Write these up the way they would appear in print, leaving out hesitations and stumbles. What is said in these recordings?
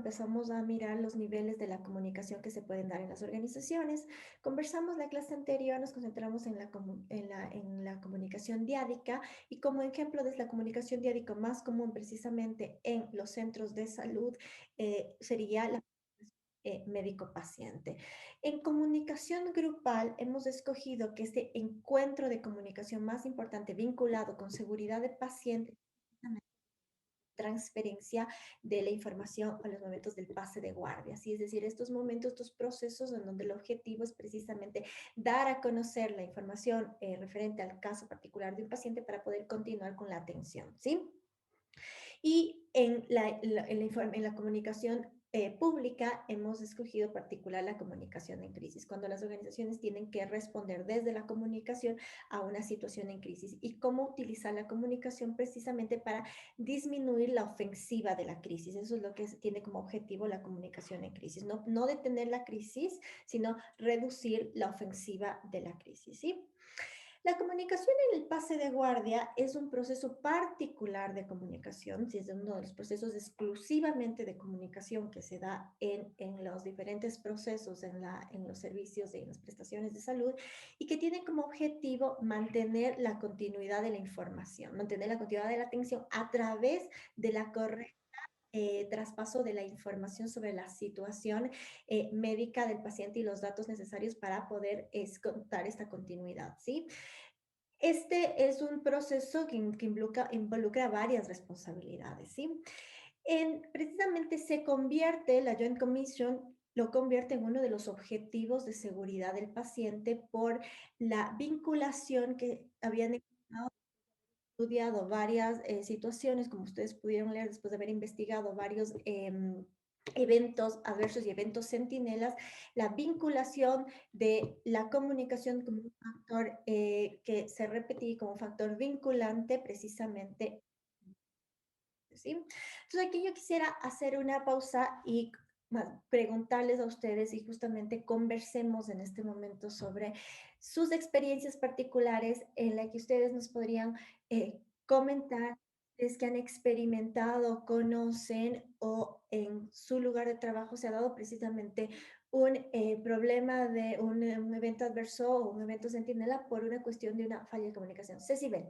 empezamos a mirar los niveles de la comunicación que se pueden dar en las organizaciones. Conversamos la clase anterior, nos concentramos en la comunicación diádica y como ejemplo de la comunicación diádica más común precisamente en los centros de salud sería la médico-paciente. En comunicación grupal hemos escogido que este encuentro de comunicación más importante vinculado con seguridad del paciente transferencia de la información a los momentos del pase de guardia, ¿sí? Es decir, estos momentos, estos procesos en donde el objetivo es precisamente dar a conocer la información referente al caso particular de un paciente para poder continuar con la atención, ¿sí? Y en la comunicación pública hemos escogido particular la comunicación en crisis, cuando las organizaciones tienen que responder desde la comunicación a una situación en crisis y cómo utilizar la comunicación precisamente para disminuir la ofensiva de la crisis. Eso es lo que tiene como objetivo la comunicación en crisis, no detener la crisis, sino reducir la ofensiva de la crisis, ¿sí? La comunicación en el pase de guardia es un proceso particular de comunicación, si es uno de los procesos exclusivamente de comunicación que se da en los diferentes procesos en los servicios y en las prestaciones de salud y que tiene como objetivo mantener la continuidad de la información, mantener la continuidad de la atención a través de la correcta traspaso de la información sobre la situación médica del paciente y los datos necesarios para poder contar esta continuidad, ¿sí? Este es un proceso que involucra varias responsabilidades, ¿sí? Precisamente la Joint Commission lo convierte en uno de los objetivos de seguridad del paciente por la vinculación que habían estudiado varias situaciones, como ustedes pudieron leer después de haber investigado varios eventos adversos y eventos centinelas, la vinculación de la comunicación como un factor que se repetía como un factor vinculante precisamente, ¿sí? Entonces aquí yo quisiera hacer una pausa y preguntarles a ustedes y justamente conversemos en este momento sobre sus experiencias particulares en la que ustedes nos podrían comentar es que han experimentado, conocen o en su lugar de trabajo se ha dado precisamente un problema de un evento adverso o un evento centinela por una cuestión de una falla de comunicación. Ceci, ven.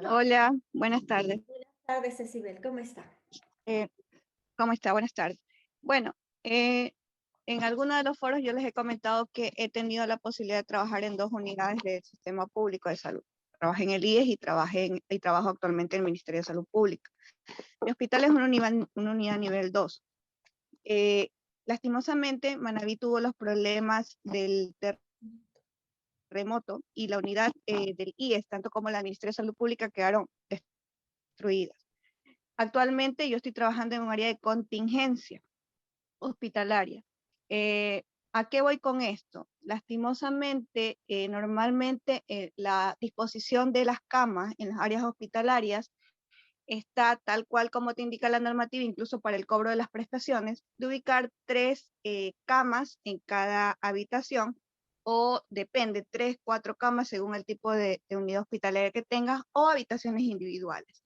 Hola, buenas tardes. Buenas tardes, Cecibel, ¿cómo está? Eh, ¿Cómo está? Buenas tardes. Bueno, en algunos de los foros yo les he comentado que he tenido la posibilidad de trabajar en dos unidades del sistema público de salud. Trabajé en el IES y trabajo actualmente en el Ministerio de Salud Pública. Mi hospital es una unidad nivel 2. Lastimosamente, Manabí tuvo los problemas del terremoto y la unidad del IES, tanto como la Ministerio de Salud Pública, quedaron destruidas. Actualmente yo estoy trabajando en un área de contingencia hospitalaria. ¿A qué voy con esto? Lastimosamente, normalmente la disposición de las camas en las áreas hospitalarias está tal cual como te indica la normativa, incluso para el cobro de las prestaciones, de ubicar 3 camas en cada habitación, o depende, 3, 4 camas según el tipo de unidad hospitalaria que tengas, o habitaciones individuales.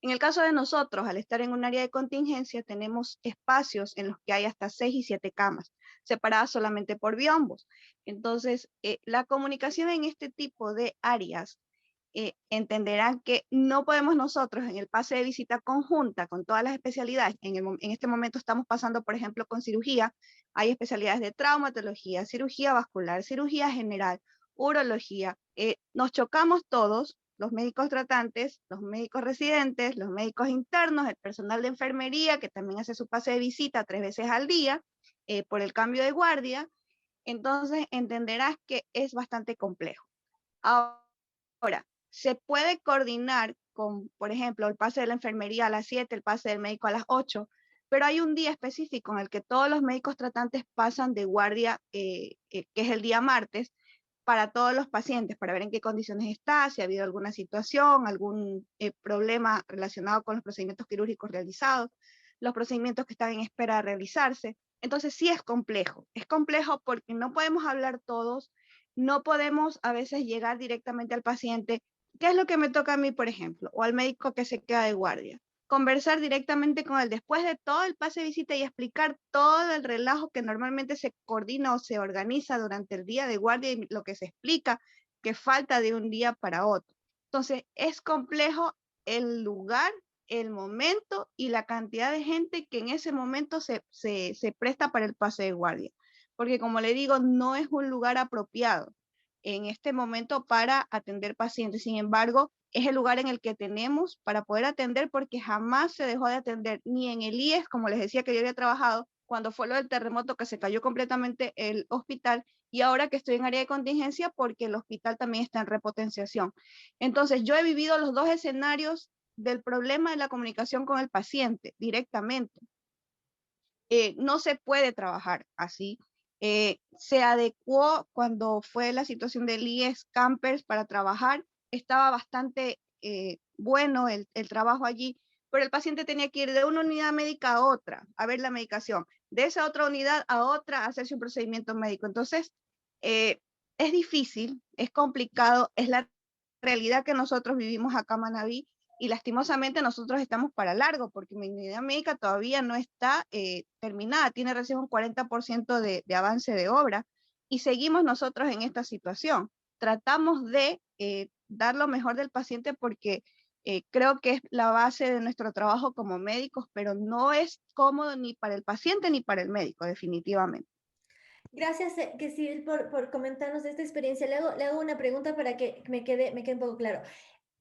En el caso de nosotros, al estar en un área de contingencia, tenemos espacios en los que hay hasta 6 y 7 camas, separadas solamente por biombos. Entonces, la comunicación en este tipo de áreas, entenderán que no podemos nosotros en el pase de visita conjunta con todas las especialidades, en este momento estamos pasando, por ejemplo, con cirugía, hay especialidades de traumatología, cirugía vascular, cirugía general, urología, nos chocamos todos, los médicos tratantes, los médicos residentes, los médicos internos, el personal de enfermería, que también hace su pase de visita 3 veces al día, por el cambio de guardia. Entonces entenderás que es bastante complejo. Ahora, se puede coordinar con, por ejemplo, el pase de la enfermería a las 7, el pase del médico a las 8, pero hay un día específico en el que todos los médicos tratantes pasan de guardia, que es el día martes, para todos los pacientes, para ver en qué condiciones está, si ha habido alguna situación, algún problema relacionado con los procedimientos quirúrgicos realizados, los procedimientos que están en espera de realizarse. Entonces sí es complejo porque no podemos hablar todos, no podemos a veces llegar directamente al paciente, ¿Qué es lo que me toca a mí, por ejemplo? O al médico que se queda de guardia. Conversar directamente con él después de todo el pase de visita y explicar todo el relajo que normalmente se coordina o se organiza durante el día de guardia y lo que se explica que falta de un día para otro. Entonces, es complejo el lugar, el momento y la cantidad de gente que en ese momento se presta para el pase de guardia. Porque como le digo, no es un lugar apropiado en este momento para atender pacientes. Sin embargo, es el lugar en el que tenemos para poder atender porque jamás se dejó de atender, ni en el IES, como les decía que yo había trabajado, cuando fue lo del terremoto que se cayó completamente el hospital, y ahora que estoy en área de contingencia porque el hospital también está en repotenciación. Entonces, yo he vivido los dos escenarios del problema de la comunicación con el paciente directamente. No se puede trabajar así. Se adecuó cuando fue la situación del IES Campers para trabajar, estaba bastante bueno el trabajo allí, pero el paciente tenía que ir de una unidad médica a otra, a ver la medicación, de esa otra unidad a otra, a hacerse un procedimiento médico. Entonces, es difícil, es complicado, es la realidad que nosotros vivimos acá en Manabí, y lastimosamente nosotros estamos para largo, porque mi unidad médica todavía no está terminada, tiene recién un 40% de avance de obra, y seguimos nosotros en esta situación. Tratamos de dar lo mejor del paciente porque creo que es la base de nuestro trabajo como médicos, pero no es cómodo ni para el paciente ni para el médico, definitivamente. Gracias, Quesil, por comentarnos esta experiencia. Le hago una pregunta para que me quede un poco claro.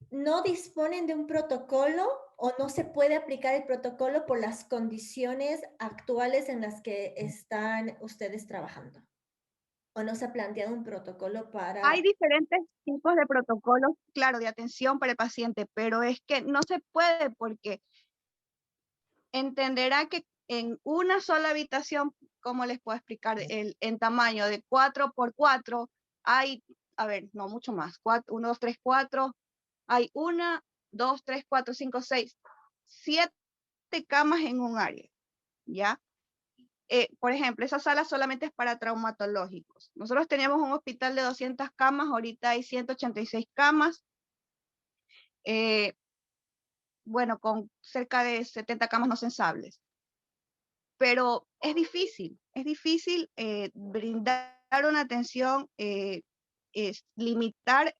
¿No disponen de un protocolo o no se puede aplicar el protocolo por las condiciones actuales en las que están ustedes trabajando? ¿O no se ha planteado un protocolo Hay para... diferentes tipos de protocolos, claro, de atención para el paciente, pero es que no se puede porque entenderá que en una sola habitación, ¿cómo les puedo explicar? En tamaño de 4 por 4 hay, a ver, no mucho más, 1, 2, 3, 4, hay 1, 2, 3, 4, 5, 6, 7 camas en un área, ¿ya? Por ejemplo, esa sala solamente es para traumatológicos. Nosotros teníamos un hospital de 200 camas, ahorita hay 186 camas, eh, bueno, con cerca de 70 camas no sensibles. Pero es difícil brindar una atención, limitar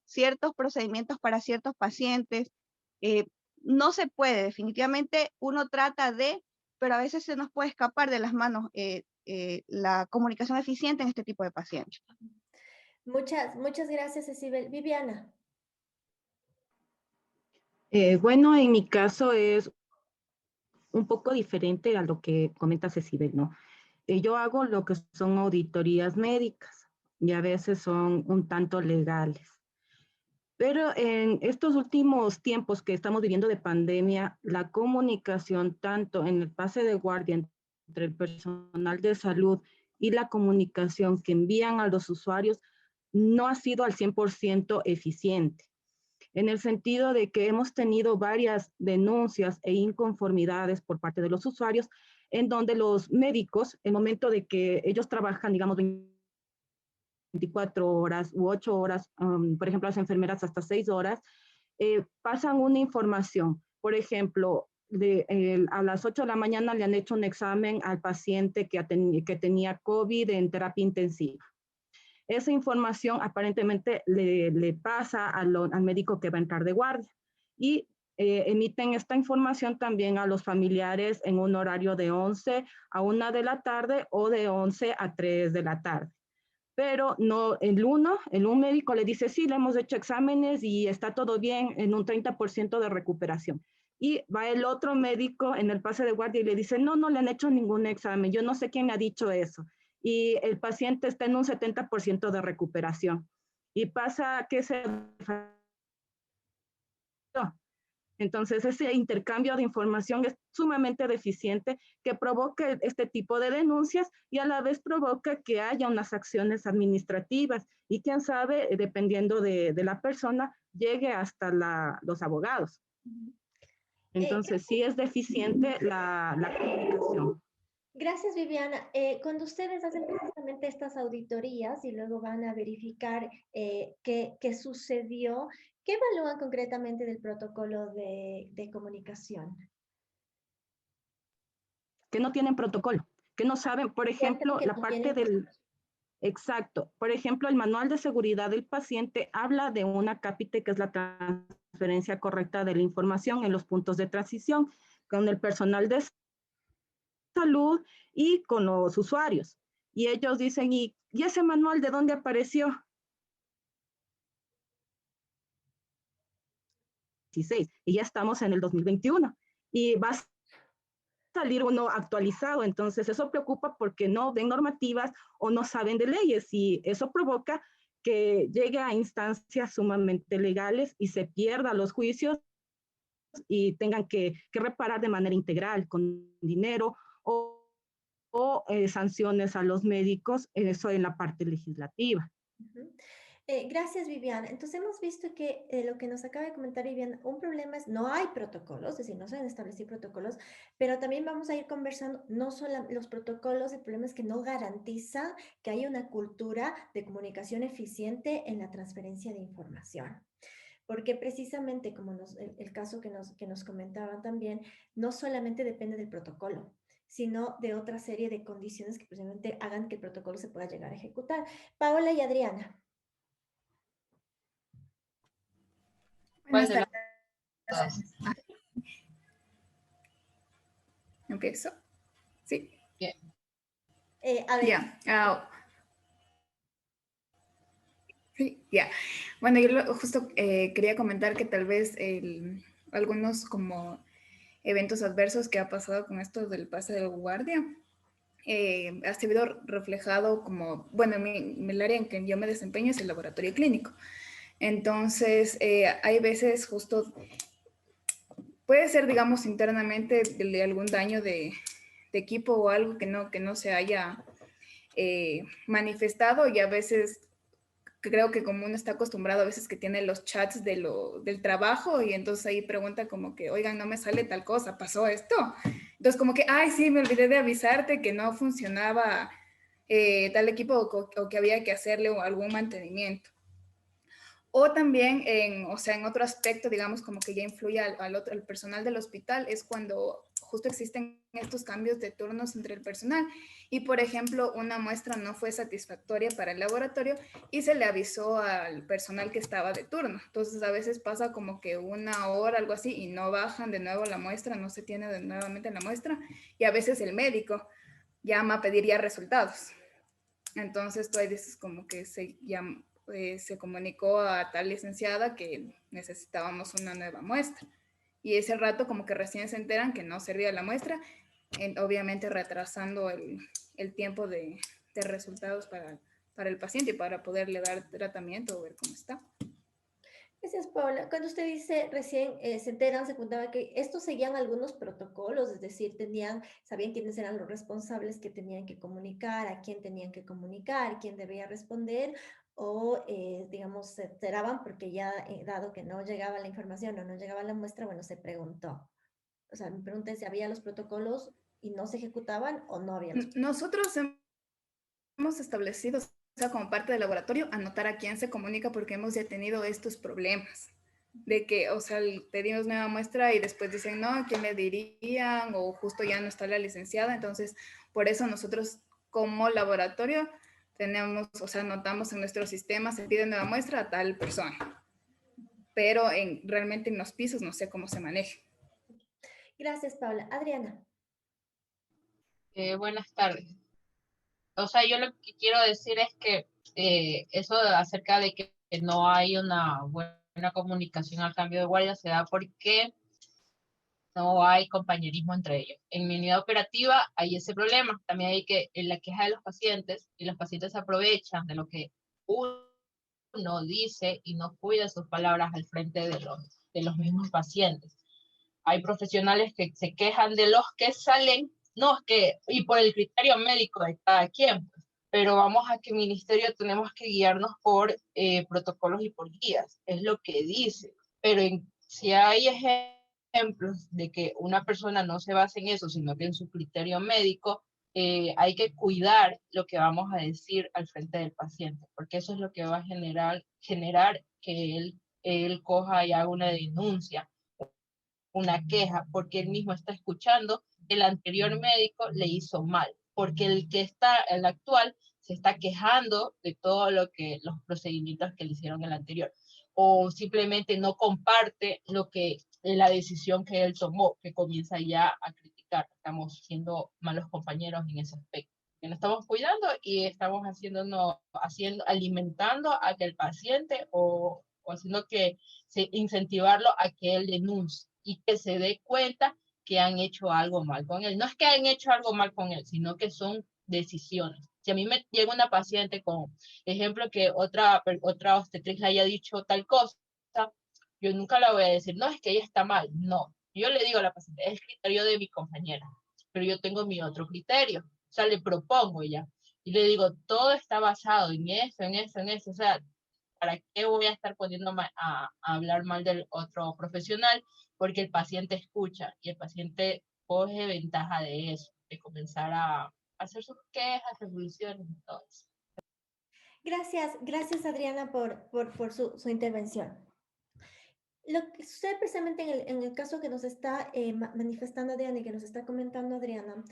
ciertos procedimientos para ciertos pacientes. eh, no se puede, definitivamente uno trata de, pero a veces se nos puede escapar de las manos la comunicación eficiente en este tipo de pacientes. Muchas gracias, Cecibel. Viviana. Bueno, en mi caso es un poco diferente a lo que comenta Cecibel, ¿no? Yo hago lo que son auditorías médicas y a veces son un tanto legales. Pero en estos últimos tiempos que estamos viviendo de pandemia, la comunicación tanto en el pase de guardia entre el personal de salud y la comunicación que envían a los usuarios no ha sido al 100% eficiente, en el sentido de que hemos tenido varias denuncias e inconformidades por parte de los usuarios, en donde los médicos, el momento de que ellos trabajan, digamos, 24 horas u 8 horas, por ejemplo, las enfermeras hasta 6 horas, pasan una información. Por ejemplo, a las 8 de la mañana le han hecho un examen al paciente que tenía COVID en terapia intensiva. Esa información aparentemente le pasa al médico que va a entrar de guardia y emiten esta información también a los familiares en un horario de 11 a 1 de la tarde o de 11 a 3 de la tarde. Pero no, un médico le dice, sí, le hemos hecho exámenes y está todo bien en un 30% de recuperación. Y va el otro médico en el pase de guardia y le dice, no, no le han hecho ningún examen, yo no sé quién me ha dicho eso. Y el paciente está en un 70% de recuperación. Y pasa que se... Entonces, ese intercambio de información es sumamente deficiente que provoca este tipo de denuncias y a la vez provoca que haya unas acciones administrativas y quién sabe, dependiendo de la persona, llegue hasta los abogados. Entonces, sí es deficiente la comunicación. Gracias, Viviana. Cuando ustedes hacen precisamente justamente estas auditorías y luego van a verificar qué sucedió. ¿Qué evalúan concretamente del protocolo de comunicación? Que no tienen protocolo, que no saben, por ejemplo, Que la no parte tienen del, exacto, por ejemplo, el manual de seguridad del paciente habla de una CAPITE, que es la transferencia correcta de la información en los puntos de transición con el personal de salud y con los usuarios. Y ellos dicen, ¿y ese manual de dónde apareció? 16, y ya estamos en el 2021. Y va a salir uno actualizado, entonces eso preocupa porque no ven normativas o no saben de leyes y eso provoca que llegue a instancias sumamente legales y se pierdan los juicios y tengan que reparar de manera integral con dinero o sanciones a los médicos, eso en la parte legislativa. Uh-huh. Gracias, Viviana. Entonces hemos visto que lo que nos acaba de comentar Viviana, un problema es no hay protocolos, es decir, no se han establecido protocolos, pero también vamos a ir conversando, no solo los protocolos, el problema es que no garantiza que haya una cultura de comunicación eficiente en la transferencia de información. Porque precisamente como el caso que nos comentaban también, no solamente depende del protocolo, sino de otra serie de condiciones que precisamente hagan que el protocolo se pueda llegar a ejecutar. Paola y Adriana. ¿Cuál Buenas de las tardes. dos? ¿Empiezo? Sí. Bien. A ver, Ya. Sí, ya. Bueno, yo justo quería comentar que tal vez algunos como eventos adversos que ha pasado con esto del pase de guardia ha sido reflejado como, bueno, en el área en que yo me desempeño es el laboratorio clínico. Entonces, hay veces justo, puede ser, digamos, internamente de algún daño de equipo o algo que no se haya manifestado y a veces creo que como uno está acostumbrado a veces que tiene los chats del trabajo y entonces ahí pregunta como que, oigan, no me sale tal cosa, ¿pasó esto? Entonces como que, ay, sí, me olvidé de avisarte que no funcionaba tal equipo o que había que hacerle algún mantenimiento. O también, o sea, en otro aspecto, digamos, como que ya influye al personal del hospital, es cuando justo existen estos cambios de turnos entre el personal. Y, por ejemplo, una muestra no fue satisfactoria para el laboratorio y se le avisó al personal que estaba de turno. Entonces, a veces pasa como que una hora, algo así, y no bajan de nuevo la muestra, no se tiene nuevamente la muestra. Y a veces el médico llama a pedir ya resultados. Entonces, tú ahí dices como que se comunicó a tal licenciada que necesitábamos una nueva muestra. Y ese rato como que recién se enteran que no servía la muestra, obviamente retrasando el tiempo de resultados para el paciente y para poderle dar tratamiento o ver cómo está. gracias, Paola. Cuando usted dice recién se enteran, se contaba que estos seguían algunos protocolos, es decir, sabían quiénes eran los responsables que tenían que comunicar, a quién tenían que comunicar, quién debía responder, o digamos, se enteraban porque ya dado que no llegaba la información o no llegaba la muestra, bueno, se preguntó. O sea, me pregunté si había los protocolos y no se ejecutaban o no había los protocolos. Nosotros hemos establecido, o sea, como parte del laboratorio, anotar a quién se comunica porque hemos ya tenido estos problemas de que, o sea, pedimos nueva muestra y después dicen, no, ¿a quién le dirían? O justo ya no está la licenciada. Entonces, por eso nosotros como laboratorio tenemos, o sea, anotamos en nuestro sistema, se pide nueva muestra a tal persona. Pero realmente en los pisos no sé cómo se maneja. Gracias, Paula. Adriana. Buenas tardes. O sea, yo lo que quiero decir es que eso acerca de que no hay una buena comunicación al cambio de guardia se da porque no hay compañerismo entre ellos. En mi unidad operativa hay ese problema. También hay que en la queja de los pacientes y los pacientes se aprovechan de lo que uno dice y no cuida sus palabras al frente de los mismos pacientes. Hay profesionales que se quejan de los que salen, no, es que, y por el criterio médico de cada quien, pues, pero vamos a que el ministerio tenemos que guiarnos por protocolos y por guías, es lo que dice, pero si hay ejemplos de que una persona no se basa en eso, sino que en su criterio médico, hay que cuidar lo que vamos a decir al frente del paciente, porque eso es lo que va a generar que él coja y haga una denuncia, una queja, porque él mismo está escuchando el anterior médico le hizo mal, porque el actual, se está quejando de todo lo que, los procedimientos que le hicieron el anterior, o simplemente no comparte la decisión que él tomó, que comienza ya a criticar. Estamos siendo malos compañeros en ese aspecto, que no estamos cuidando y estamos alimentando a que el paciente o haciendo que incentivarlo a que él denuncie y que se dé cuenta que han hecho algo mal con él. No es que han hecho algo mal con él, sino que son decisiones. Si a mí me llega una paciente con ejemplo que otra obstetriz le haya dicho tal cosa, yo nunca la voy a decir, no, es que ella está mal. No, yo le digo a la paciente, es el criterio de mi compañera, pero yo tengo mi otro criterio. O sea, le propongo ya. Y le digo, todo está basado en eso, en eso, en eso. O sea, ¿para qué voy a estar poniéndome a hablar mal del otro profesional? Porque el paciente escucha y el paciente coge ventaja de eso, de comenzar a hacer sus quejas, resoluciones y todo eso. Gracias Adriana por su intervención. Lo que sucede precisamente en el caso que nos está manifestando Adriana y que nos está comentando Adriana,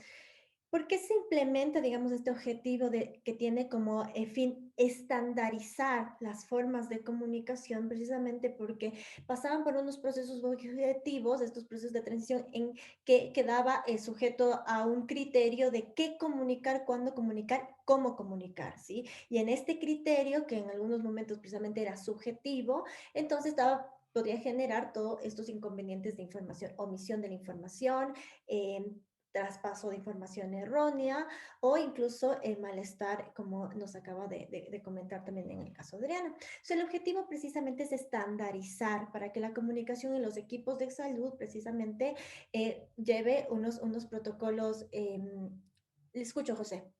¿por qué se implementa, digamos, este objetivo que tiene como fin estandarizar las formas de comunicación? Precisamente porque pasaban por unos procesos objetivos, estos procesos de transición, en que quedaba sujeto a un criterio de qué comunicar, cuándo comunicar, cómo comunicar, ¿sí? Y en este criterio, que en algunos momentos precisamente era subjetivo, entonces podría generar todos estos inconvenientes de información, omisión de la información, traspaso de información errónea o incluso el malestar, como nos acaba de comentar también en el caso de Adriana. Entonces, el objetivo precisamente es estandarizar para que la comunicación en los equipos de salud precisamente lleve unos protocolos. Le escucho, José.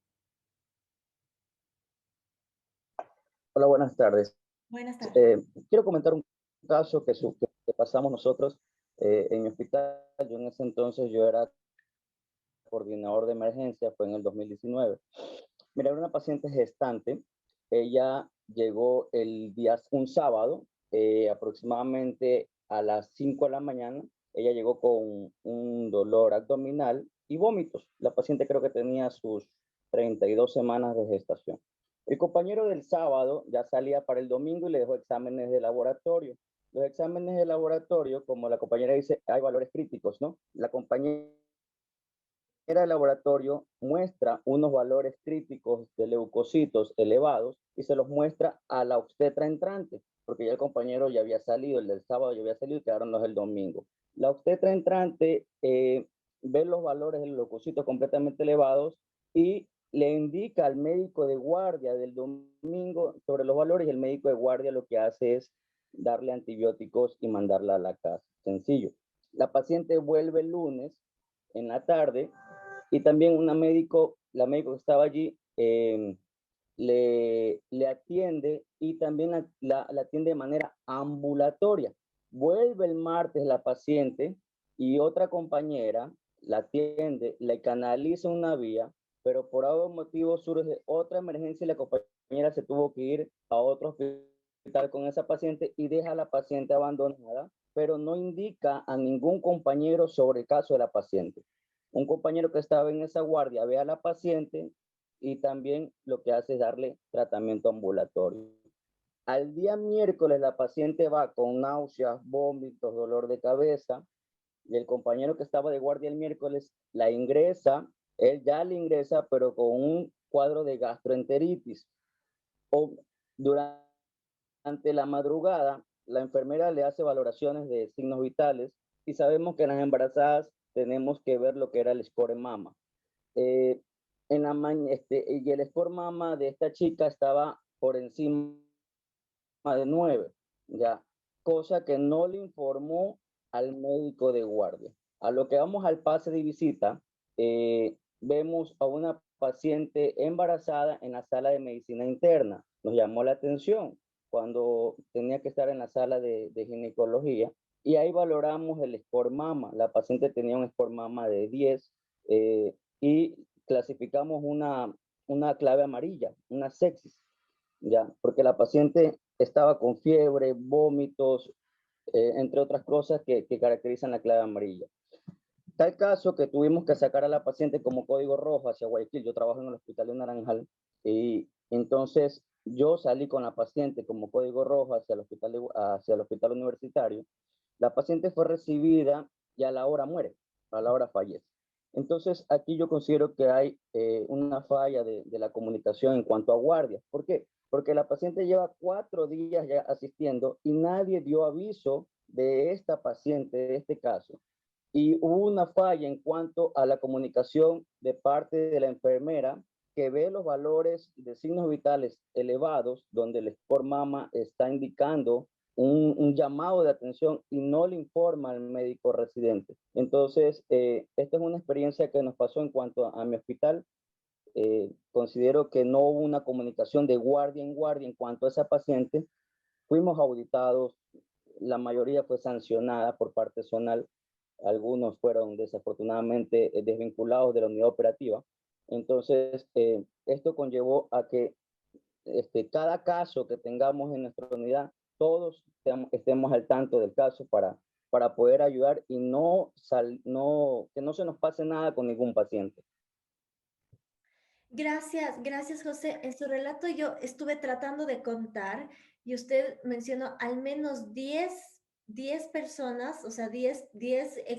Hola, buenas tardes. Buenas tardes. Quiero comentar un caso que pasamos nosotros en mi hospital. Yo en ese entonces yo era coordinador de emergencia, fue en el 2019. Mira, era una paciente gestante. Ella llegó un sábado, aproximadamente a las 5 de la mañana. Ella llegó con un dolor abdominal y vómitos. La paciente creo que tenía sus 32 semanas de gestación. El compañero del sábado ya salía para el domingo y le dejó exámenes de laboratorio. Los exámenes de laboratorio, como la compañera dice, hay valores críticos, ¿no? La compañera de laboratorio muestra unos valores críticos de leucocitos elevados y se los muestra a la obstetra entrante, porque ya el compañero ya había salido, el del sábado ya había salido y quedaron los del domingo. La obstetra entrante ve los valores de leucocitos completamente elevados y le indica al médico de guardia del domingo sobre los valores, y el médico de guardia lo que hace es darle antibióticos y mandarla a la casa. Sencillo. La paciente vuelve el lunes en la tarde y también la médico que estaba allí le atiende y también la atiende de manera ambulatoria. Vuelve el martes la paciente y otra compañera la atiende, le canaliza una vía, pero por algún motivo surge otra emergencia y la compañera se tuvo que ir a otro hospital con esa paciente y deja a la paciente abandonada, pero no indica a ningún compañero sobre el caso de la paciente. Un compañero que estaba en esa guardia ve a la paciente y también lo que hace es darle tratamiento ambulatorio. Al día miércoles la paciente va con náuseas, vómitos, dolor de cabeza y el compañero que estaba de guardia el miércoles la ingresa, él ya la ingresa pero con un cuadro de gastroenteritis. Durante la madrugada la enfermera le hace valoraciones de signos vitales y sabemos que en las embarazadas tenemos que ver lo que era el score mama. Y el score mama de esta chica estaba por encima de 9, ya, cosa que no le informó al médico de guardia. A lo que vamos al pase de visita, vemos a una paciente embarazada en la sala de medicina interna. Nos llamó la atención cuando tenía que estar en la sala de ginecología y ahí valoramos el score mama. La paciente tenía un score mama de 10 y clasificamos una clave amarilla, una sepsis, ¿ya? Porque la paciente estaba con fiebre, vómitos, entre otras cosas que caracterizan la clave amarilla. Tal caso que tuvimos que sacar a la paciente como código rojo hacia Guayaquil. Yo trabajo en el hospital de Naranjal y entonces yo salí con la paciente como código rojo hacia el hospital universitario. La paciente fue recibida y a la hora muere, a la hora fallece. Entonces aquí yo considero que hay una falla de la comunicación en cuanto a guardias. ¿Por qué? Porque la paciente lleva 4 días ya asistiendo y nadie dio aviso de esta paciente, de este caso. Y hubo una falla en cuanto a la comunicación de parte de la enfermera que ve los valores de signos vitales elevados, donde el Sport Mama está indicando un llamado de atención y no le informa al médico residente. Entonces, esta es una experiencia que nos pasó en cuanto a mi hospital. Considero que no hubo una comunicación de guardia en guardia en cuanto a esa paciente. Fuimos auditados, la mayoría fue sancionada por parte zonal, algunos fueron desafortunadamente desvinculados de la unidad operativa. Entonces, esto conllevó a que cada caso que tengamos en nuestra unidad, todos estemos al tanto del caso para poder ayudar y que no se nos pase nada con ningún paciente. Gracias, gracias José. En su relato yo estuve tratando de contar y usted mencionó al menos 10 personas, o sea, 10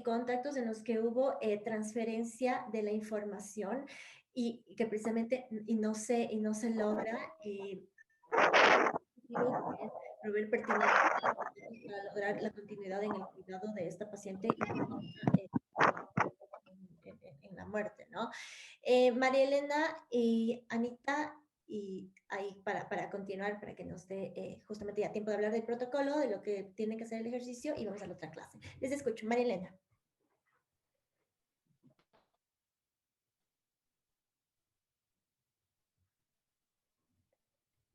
contactos en los que hubo transferencia de la información y que precisamente y no se logra proveer pertinente para lograr la continuidad en el cuidado de esta paciente y en la muerte, ¿no? María Elena y Anita, y ahí para continuar, para que nos dé justamente ya tiempo de hablar del protocolo, de lo que tiene que hacer el ejercicio, y vamos a la otra clase. Les escucho. María Elena.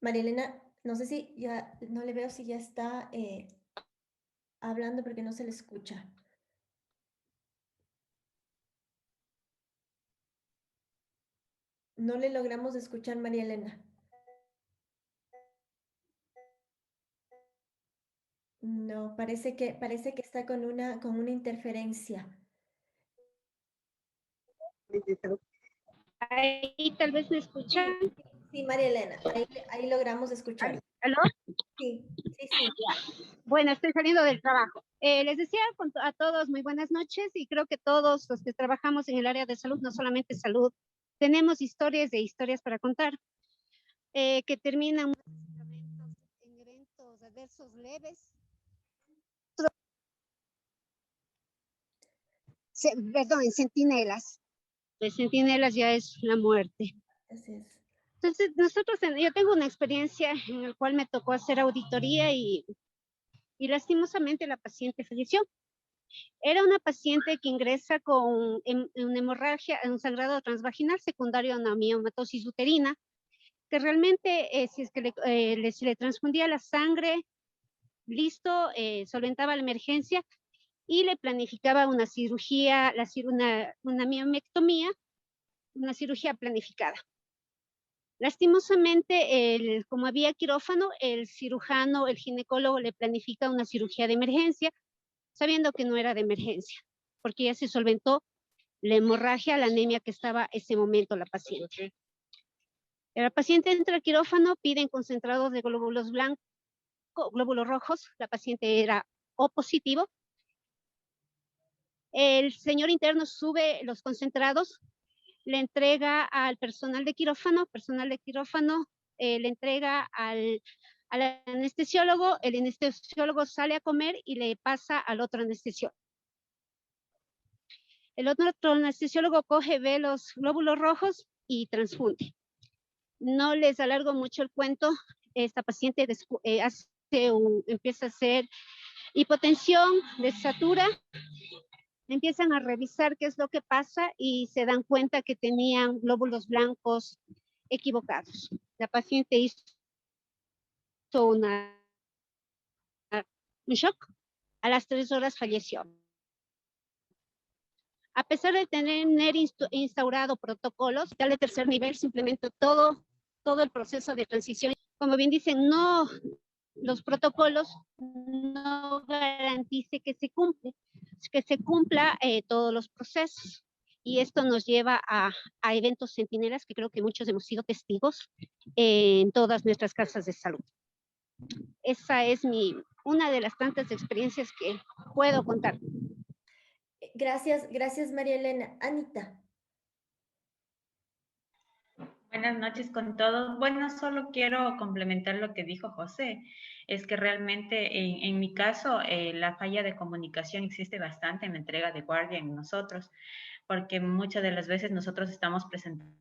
María Elena, no sé si ya, no le veo si ya está hablando porque no se le escucha. No le logramos escuchar, María Elena. No, parece que está con una interferencia. Ahí tal vez me escuchan. Sí, María Elena, ahí logramos escuchar. ¿Aló? Sí, sí, sí. Bueno, estoy saliendo del trabajo. Les decía a todos muy buenas noches y creo que todos los que trabajamos en el área de salud, no solamente salud, tenemos historias para contar, que terminan en eventos adversos leves. Perdón, en centinelas. De centinelas ya es la muerte. Así es. Entonces, yo tengo una experiencia en la cual me tocó hacer auditoría y lastimosamente la paciente falleció. Era una paciente que ingresa con una hemorragia, un sangrado transvaginal secundario a una miomatosis uterina, que realmente si es que se le transfundía la sangre, listo, solventaba la emergencia y le planificaba una cirugía, una miomectomía, una cirugía planificada. Lastimosamente, como había quirófano, el cirujano, el ginecólogo le planifica una cirugía de emergencia, sabiendo que no era de emergencia, porque ya se solventó la hemorragia, la anemia que estaba ese momento la paciente. La paciente entra al quirófano, piden concentrados de glóbulos blancos, glóbulos rojos, la paciente era O positivo. El señor interno sube los concentrados, le entrega al personal de quirófano le entrega al anestesiólogo, el anestesiólogo sale a comer y le pasa al otro anestesiólogo. El otro anestesiólogo ve los glóbulos rojos y transfunde. No les alargo mucho el cuento, esta paciente empieza a hacer hipotensión, desatura, empiezan a revisar qué es lo que pasa y se dan cuenta que tenían glóbulos blancos equivocados. La paciente hizo un shock, a las 3 horas falleció. A pesar de tener instaurado protocolos, ya de tercer nivel se implementó todo el proceso de transición. Como bien dicen, no, los protocolos no garantice que se cumpla todos los procesos. Y esto nos lleva a eventos centinelas que creo que muchos hemos sido testigos en todas nuestras casas de salud. Esa es una de las tantas experiencias que puedo contar. Gracias María Elena. Anita. Buenas noches con todos. Bueno, solo quiero complementar lo que dijo José. Es que realmente en mi caso la falla de comunicación existe bastante en la entrega de guardia en nosotros, porque muchas de las veces nosotros estamos presentando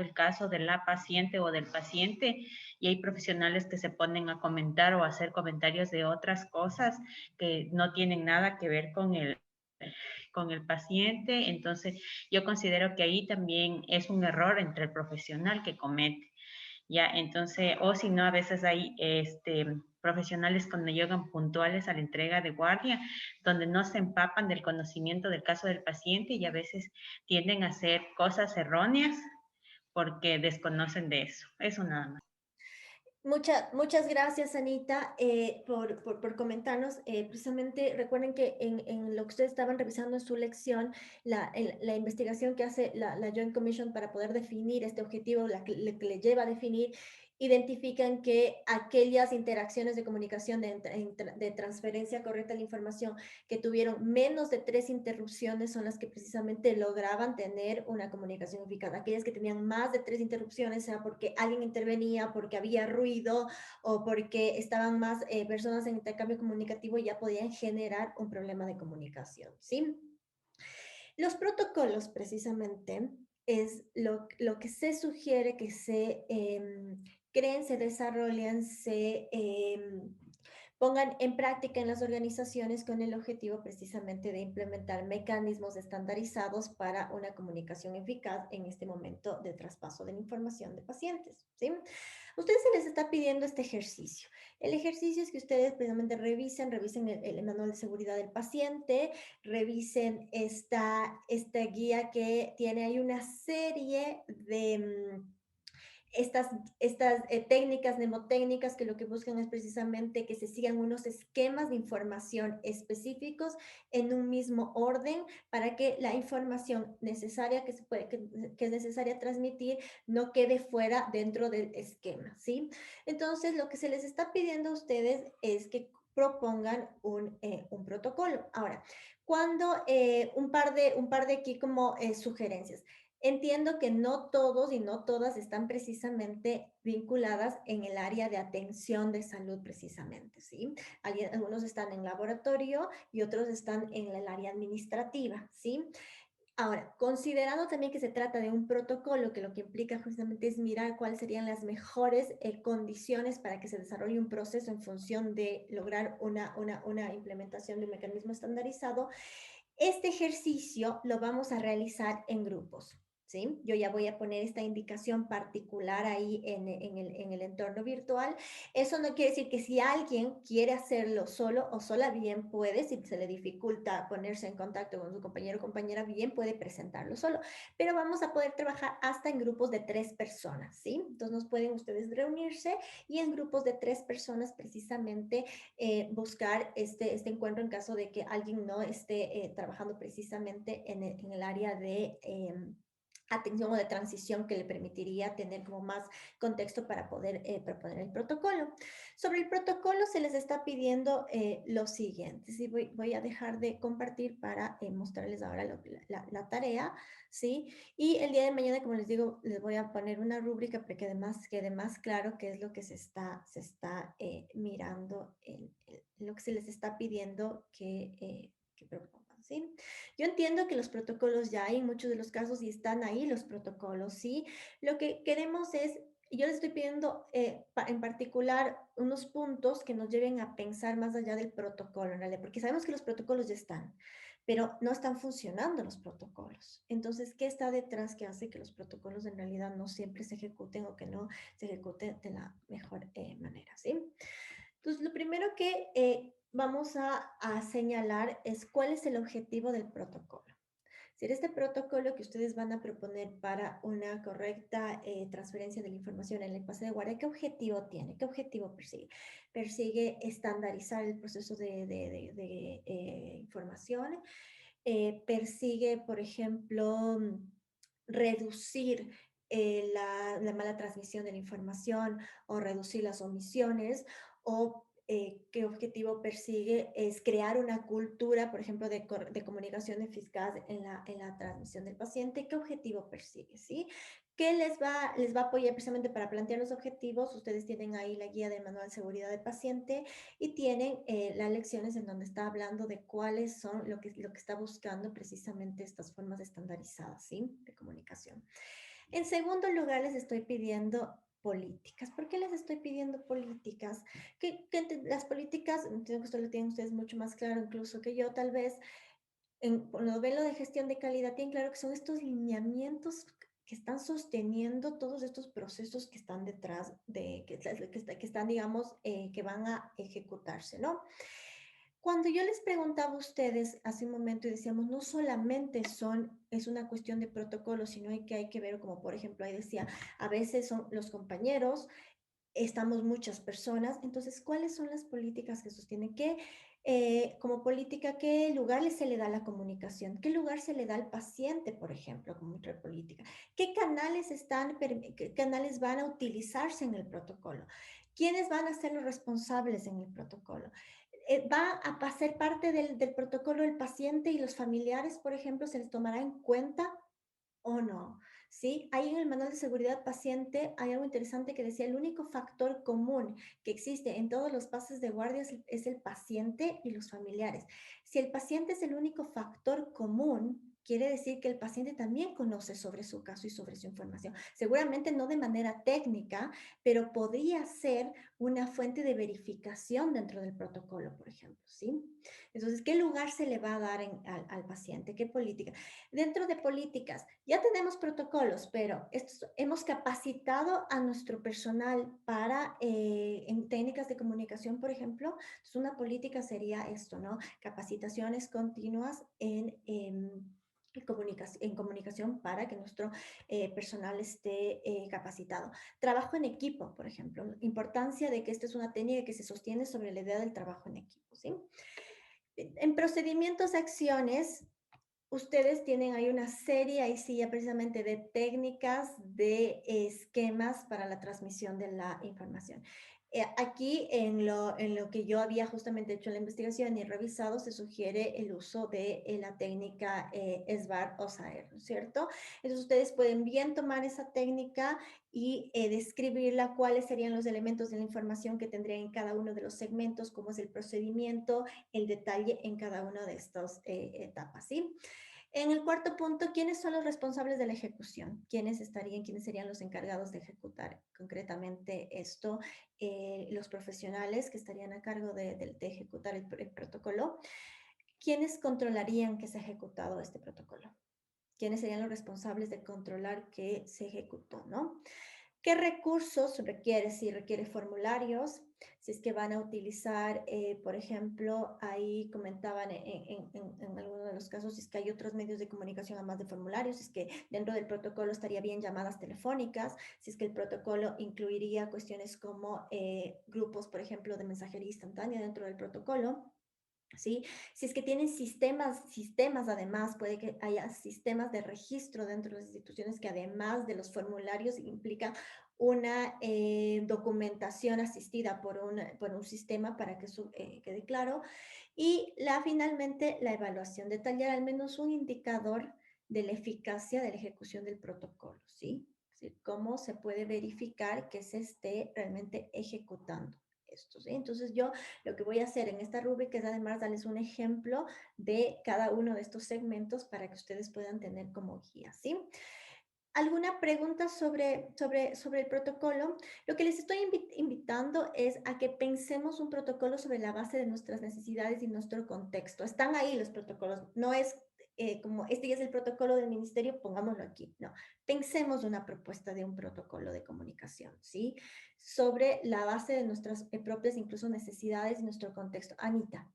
el caso de la paciente o del paciente y hay profesionales que se ponen a comentar o a hacer comentarios de otras cosas que no tienen nada que ver con el paciente. Entonces, yo considero que ahí también es un error entre el profesional que comete. Ya, entonces, o si no, a veces hay profesionales cuando llegan puntuales a la entrega de guardia, donde no se empapan del conocimiento del caso del paciente y a veces tienden a hacer cosas erróneas porque desconocen de eso. Eso nada más. Muchas gracias, Anita, por comentarnos. Precisamente recuerden que en lo que ustedes estaban revisando en su lección, la investigación que hace la Joint Commission para poder definir este objetivo, que le lleva a definir, identifican que aquellas interacciones de comunicación de transferencia correcta de la información que tuvieron menos de 3 interrupciones son las que precisamente lograban tener una comunicación eficaz. Aquellas que tenían más de 3 interrupciones, sea porque alguien intervenía, porque había ruido o porque estaban más personas en intercambio comunicativo, ya podían generar un problema de comunicación, ¿sí? Los protocolos, precisamente, es lo que se sugiere que se creen, se desarrollen, se pongan en práctica en las organizaciones con el objetivo precisamente de implementar mecanismos estandarizados para una comunicación eficaz en este momento de traspaso de la información de pacientes, ¿sí? A ustedes se les está pidiendo este ejercicio. El ejercicio es que ustedes precisamente revisen el manual de seguridad del paciente, revisen esta guía que tiene ahí una serie de estas técnicas mnemotécnicas que lo que buscan es precisamente que se sigan unos esquemas de información específicos en un mismo orden para que la información necesaria que es necesaria transmitir no quede fuera dentro del esquema, ¿sí? Entonces, lo que se les está pidiendo a ustedes es que propongan un protocolo. Ahora, cuando un par de aquí como sugerencias. Entiendo que no todos y no todas están precisamente vinculadas en el área de atención de salud precisamente, ¿sí? Algunos están en laboratorio y otros están en el área administrativa, ¿sí? Ahora, considerando también que se trata de un protocolo que lo que implica justamente es mirar cuáles serían las mejores condiciones para que se desarrolle un proceso en función de lograr una implementación de un mecanismo estandarizado, este ejercicio lo vamos a realizar en grupos, ¿sí? Yo ya voy a poner esta indicación particular ahí en el entorno virtual. Eso no quiere decir que si alguien quiere hacerlo solo o sola, bien puede, si se le dificulta ponerse en contacto con su compañero o compañera, bien puede presentarlo solo, pero vamos a poder trabajar hasta en grupos de 3 personas, ¿sí? Entonces nos pueden ustedes reunirse y en grupos de 3 personas precisamente buscar este encuentro en caso de que alguien no esté trabajando precisamente en el área de atención o de transición que le permitiría tener como más contexto para poder proponer el protocolo. Sobre el protocolo se les está pidiendo lo siguiente. ¿Sí? Voy a dejar de compartir para mostrarles ahora la tarea, ¿sí? Y el día de mañana, como les digo, les voy a poner una rúbrica para que además quede más claro qué es lo que se está mirando, lo que se les está pidiendo que propongan, ¿sí? Yo entiendo que los protocolos ya hay en muchos de los casos y están ahí los protocolos, ¿sí? Lo que queremos es, yo les estoy pidiendo en particular unos puntos que nos lleven a pensar más allá del protocolo, en realidad, porque sabemos que los protocolos ya están, pero no están funcionando los protocolos. Entonces, ¿qué está detrás que hace que los protocolos en realidad no siempre se ejecuten o que no se ejecuten de la mejor manera, ¿sí? Entonces, lo primero que vamos a señalar es cuál es el objetivo del protocolo. decir, este protocolo que ustedes van a proponer para una correcta transferencia de la información en el pase de guardia, ¿qué objetivo tiene? ¿Qué objetivo persigue? Persigue estandarizar el proceso de información, persigue, por ejemplo, reducir la mala transmisión de la información o reducir las omisiones o qué objetivo persigue es crear una cultura, por ejemplo, de comunicación eficaz en la transmisión del paciente. ¿Qué objetivo persigue? ¿Sí? ¿Qué les va a apoyar precisamente para plantear los objetivos? Ustedes tienen ahí la guía del manual de seguridad del paciente y tienen las lecciones en donde está hablando de cuáles son lo que está buscando precisamente estas formas estandarizadas, ¿sí? De comunicación. En segundo lugar, les estoy pidiendo políticas. ¿Por qué les estoy pidiendo políticas? Las políticas, entiendo que esto lo tienen ustedes mucho más claro incluso que yo, tal vez, cuando ven lo de gestión de calidad, tienen claro que son estos lineamientos que están sosteniendo todos estos procesos que están detrás que están, digamos, que van a ejecutarse, ¿no? Cuando yo les preguntaba a ustedes hace un momento y decíamos, no solamente es una cuestión de protocolo, sino hay que ver, como por ejemplo ahí decía, a veces son los compañeros, estamos muchas personas, entonces, ¿cuáles son las políticas que sostienen? Como política, ¿qué lugar se le da a la comunicación? ¿Qué lugar se le da al paciente, por ejemplo, como otra política? ¿Qué canales van a utilizarse en el protocolo? ¿Quiénes van a ser los responsables en el protocolo? ¿Va a ser parte del protocolo el paciente y los familiares, por ejemplo, se les tomará en cuenta o no? ¿Sí? Ahí en el manual de seguridad paciente hay algo interesante que decía, el único factor común que existe en todos los pases de guardia es el paciente y los familiares. Si el paciente es el único factor común, quiere decir que el paciente también conoce sobre su caso y sobre su información. Seguramente no de manera técnica, pero podría ser una fuente de verificación dentro del protocolo, por ejemplo, ¿sí? Entonces, ¿qué lugar se le va a dar al paciente? ¿Qué política? Dentro de políticas, ya tenemos protocolos, pero hemos capacitado a nuestro personal para, en técnicas de comunicación, por ejemplo. Entonces, una política sería esto, ¿no? Capacitaciones continuas en comunicación para que nuestro personal esté capacitado. Trabajo en equipo, por ejemplo. Importancia de que esta es una técnica que se sostiene sobre la idea del trabajo en equipo, ¿sí? En procedimientos, acciones, ustedes tienen ahí una serie, ahí sí, ya precisamente de técnicas, de esquemas para la transmisión de la información. Aquí en lo que yo había justamente hecho la investigación y revisado, se sugiere el uso de la técnica SBAR o SAER, ¿no es cierto? Entonces ustedes pueden bien tomar esa técnica y describirla, cuáles serían los elementos de la información que tendría en cada uno de los segmentos, cómo es el procedimiento, el detalle en cada una de estas etapas, ¿sí? En el cuarto punto, ¿quiénes son los responsables de la ejecución? ¿Quiénes serían los encargados de ejecutar concretamente esto? Los profesionales que estarían a cargo de ejecutar el protocolo. ¿Quiénes controlarían que se ha ejecutado este protocolo? ¿Quiénes serían los responsables de controlar que se ejecutó, no? ¿Qué recursos requiere? Si requiere formularios, si es que van a utilizar, por ejemplo, ahí comentaban en algunos de los casos, si es que hay otros medios de comunicación además de formularios, si es que dentro del protocolo estaría bien llamadas telefónicas, si es que el protocolo incluiría cuestiones como grupos, por ejemplo, de mensajería instantánea dentro del protocolo. ¿Sí? Si es que tienen sistemas además, puede que haya sistemas de registro dentro de las instituciones que además de los formularios implica una documentación asistida por un sistema para que eso quede claro. Y finalmente la evaluación, detallar al menos un indicador de la eficacia de la ejecución del protocolo, ¿sí? Es decir, cómo se puede verificar que se esté realmente ejecutando esto, ¿sí? Entonces yo lo que voy a hacer en esta rúbrica es además darles un ejemplo de cada uno de estos segmentos para que ustedes puedan tener como guía, ¿sí? ¿Alguna pregunta sobre el protocolo? Lo que les estoy invitando es a que pensemos un protocolo sobre la base de nuestras necesidades y nuestro contexto. Están ahí los protocolos, no es como este ya es el protocolo del ministerio, pongámoslo aquí. No, pensemos una propuesta de un protocolo de comunicación, ¿sí? Sobre la base de nuestras propias incluso necesidades y nuestro contexto. Anita.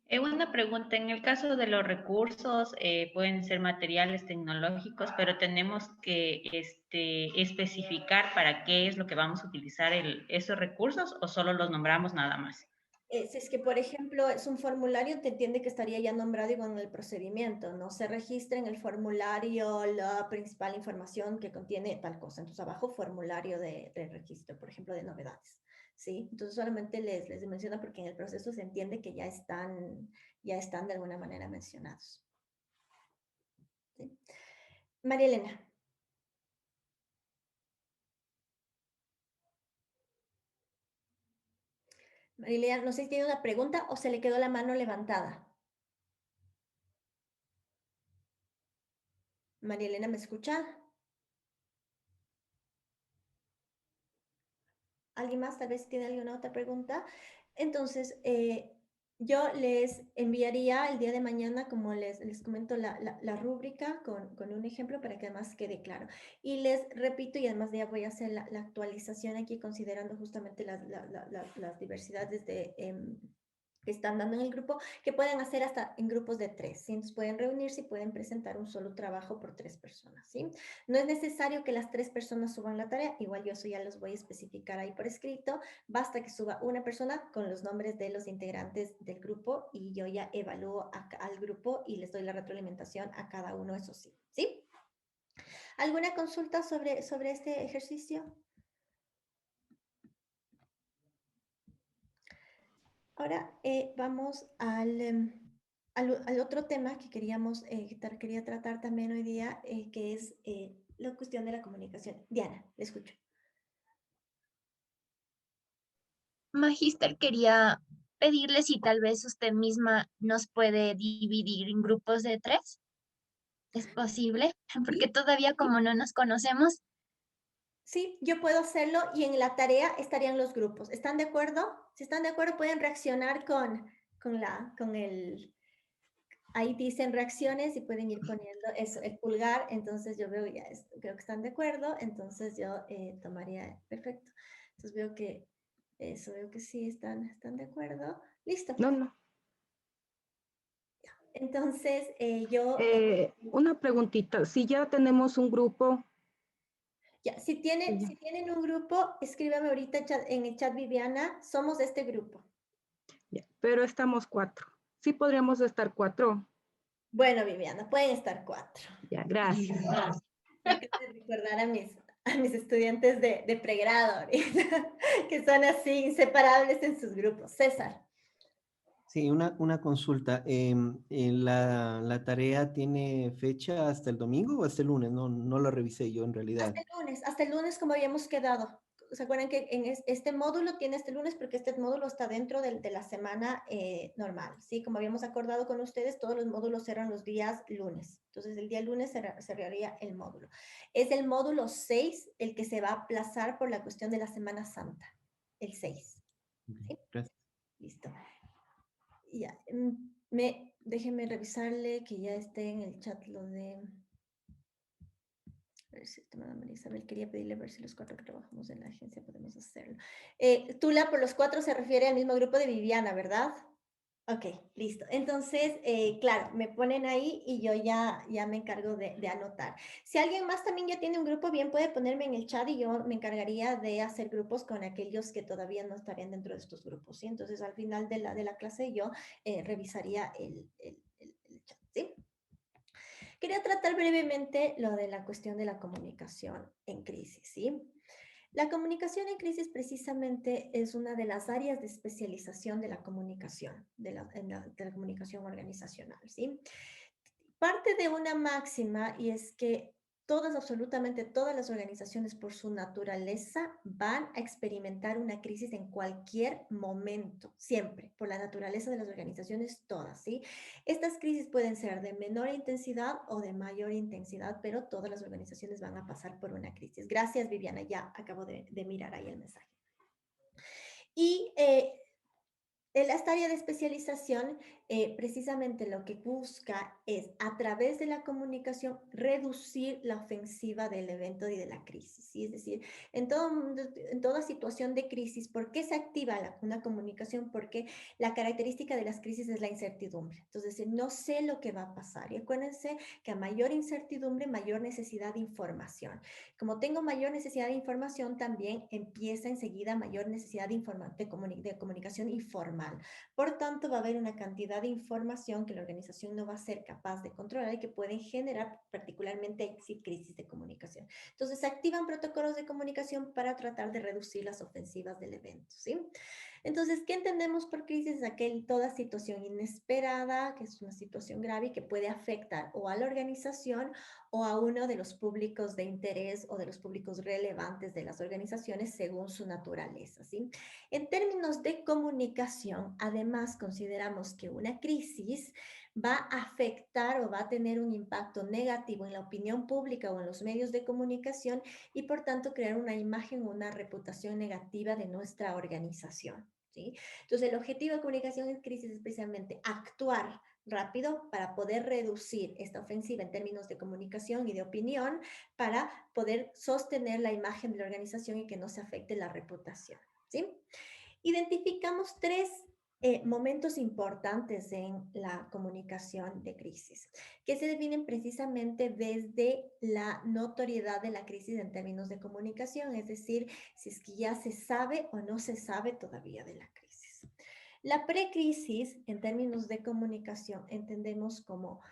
Una pregunta, en el caso de los recursos, pueden ser materiales tecnológicos, pero tenemos que especificar para qué es lo que vamos a utilizar esos recursos o solo los nombramos nada más. Si es que, por ejemplo, es un formulario, te entiende que estaría ya nombrado igual en el procedimiento, ¿no? Se registra en el formulario la principal información que contiene tal cosa. Entonces, abajo, formulario de registro, por ejemplo, de novedades, ¿sí? Entonces, solamente les menciono porque en el proceso se entiende que ya están de alguna manera mencionados. ¿Sí? María Elena. María Elena, no sé si tiene una pregunta o se le quedó la mano levantada. María Elena, ¿me escucha? ¿Alguien más tal vez tiene alguna otra pregunta? Entonces, yo les enviaría el día de mañana, como les comento, la rúbrica con un ejemplo para que además quede claro. Y les repito, y además ya voy a hacer la actualización aquí considerando justamente las diversidades que están dando en el grupo, que pueden hacer hasta en grupos de 3, ¿sí? Entonces pueden reunirse y pueden presentar un solo trabajo por 3 personas, ¿sí? No es necesario que las 3 personas suban la tarea, igual yo eso ya los voy a especificar ahí por escrito, basta que suba una persona con los nombres de los integrantes del grupo y yo ya evalúo al grupo y les doy la retroalimentación a cada uno, eso sí, ¿sí? ¿Alguna consulta sobre este ejercicio? Ahora vamos al otro tema que quería tratar también hoy día, que es la cuestión de la comunicación. Diana, le escucho. Magíster, quería pedirle si tal vez usted misma nos puede dividir en grupos de 3. ¿Es posible? Porque todavía como no nos conocemos. Sí, yo puedo hacerlo y en la tarea estarían los grupos. ¿Están de acuerdo? Si están de acuerdo, pueden reaccionar ahí dicen reacciones y pueden ir poniendo eso, el pulgar. Entonces yo veo creo que están de acuerdo. Entonces yo tomaría, perfecto. Entonces veo que sí están de acuerdo. Listo. No. Entonces Una preguntita. Si ya tenemos un grupo. Ya, si tienen un grupo, escríbame ahorita en el chat, Viviana, somos de este grupo. Ya, pero estamos 4. Sí podríamos estar 4. Bueno, Viviana, pueden estar 4. Ya, gracias. Me acabo de recordar a mis estudiantes de pregrado ahorita, que son así inseparables en sus grupos. César. Sí, una consulta. ¿La tarea tiene fecha hasta el domingo o hasta el lunes? No lo revisé yo en realidad. Hasta el lunes como habíamos quedado. ¿Se acuerdan que en este módulo tiene este lunes porque este módulo está dentro de la semana normal? ¿Sí? Como habíamos acordado con ustedes, todos los módulos eran los días lunes. Entonces, el día lunes cerraría el módulo. Es el módulo 6 el que se va a aplazar por la cuestión de la Semana Santa. El 6. ¿Sí? Gracias. Listo. Ya. Déjenme revisarle que ya esté en el chat lo de... María Isabel, quería pedirle a ver si los 4 que trabajamos en la agencia podemos hacerlo. Tula, por los 4 se refiere al mismo grupo de Viviana, ¿verdad? Ok, listo. Entonces, claro, me ponen ahí y yo ya me encargo de anotar. Si alguien más también ya tiene un grupo, bien puede ponerme en el chat y yo me encargaría de hacer grupos con aquellos que todavía no estarían dentro de estos grupos, ¿sí? Entonces, al final de la clase yo revisaría el chat, ¿sí? Quería tratar brevemente lo de la cuestión de la comunicación en crisis, ¿sí? La comunicación en crisis precisamente es una de las áreas de especialización de la comunicación, de la comunicación organizacional, ¿sí? Parte de una máxima y es que absolutamente todas las organizaciones por su naturaleza van a experimentar una crisis en cualquier momento, siempre, por la naturaleza de las organizaciones todas, ¿sí? Estas crisis pueden ser de menor intensidad o de mayor intensidad, pero todas las organizaciones van a pasar por una crisis. Gracias, Viviana, ya acabo de mirar ahí el mensaje. Y Esta área de especialización precisamente lo que busca es, a través de la comunicación, reducir la ofensiva del evento y de la crisis, ¿sí? Es decir, en toda situación de crisis, ¿por qué se activa una comunicación? Porque la característica de las crisis es la incertidumbre. Entonces, no sé lo que va a pasar. Y acuérdense que a mayor incertidumbre, mayor necesidad de información. Como tengo mayor necesidad de información, también empieza enseguida mayor necesidad de comunicación informal. Por tanto, va a haber una cantidad de información que la organización no va a ser capaz de controlar y que pueden generar particularmente crisis de comunicación. Entonces, se activan protocolos de comunicación para tratar de reducir las ofensivas del evento, ¿sí? Entonces, ¿qué entendemos por crisis? Toda situación inesperada, que es una situación grave y que puede afectar o a la organización o a uno de los públicos de interés o de los públicos relevantes de las organizaciones según su naturaleza, ¿sí? En términos de comunicación, además consideramos que una crisis va a afectar o va a tener un impacto negativo en la opinión pública o en los medios de comunicación y por tanto crear una imagen o una reputación negativa de nuestra organización, ¿sí? Entonces, el objetivo de comunicación en crisis es precisamente actuar rápido para poder reducir esta ofensiva en términos de comunicación y de opinión para poder sostener la imagen de la organización y que no se afecte la reputación, ¿sí? Identificamos tres momentos importantes en la comunicación de crisis, que se definen precisamente desde la notoriedad de la crisis en términos de comunicación, es decir, si es que ya se sabe o no se sabe todavía de la crisis. La precrisis, en términos de comunicación, entendemos como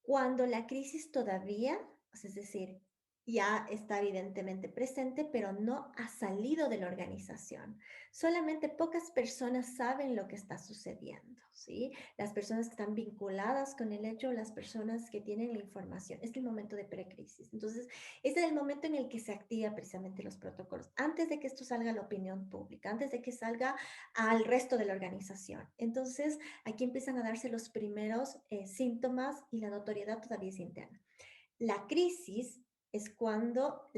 cuando la crisis todavía, es decir, ya está evidentemente presente, pero no ha salido de la organización. Solamente pocas personas saben lo que está sucediendo, ¿sí? Las personas que están vinculadas con el hecho, las personas que tienen la información. Es el momento de precrisis. Entonces, este es el momento en el que se activan precisamente los protocolos, antes de que esto salga a la opinión pública, antes de que salga al resto de la organización. Entonces, aquí empiezan a darse los primeros síntomas y la notoriedad todavía es interna. La crisis es cuando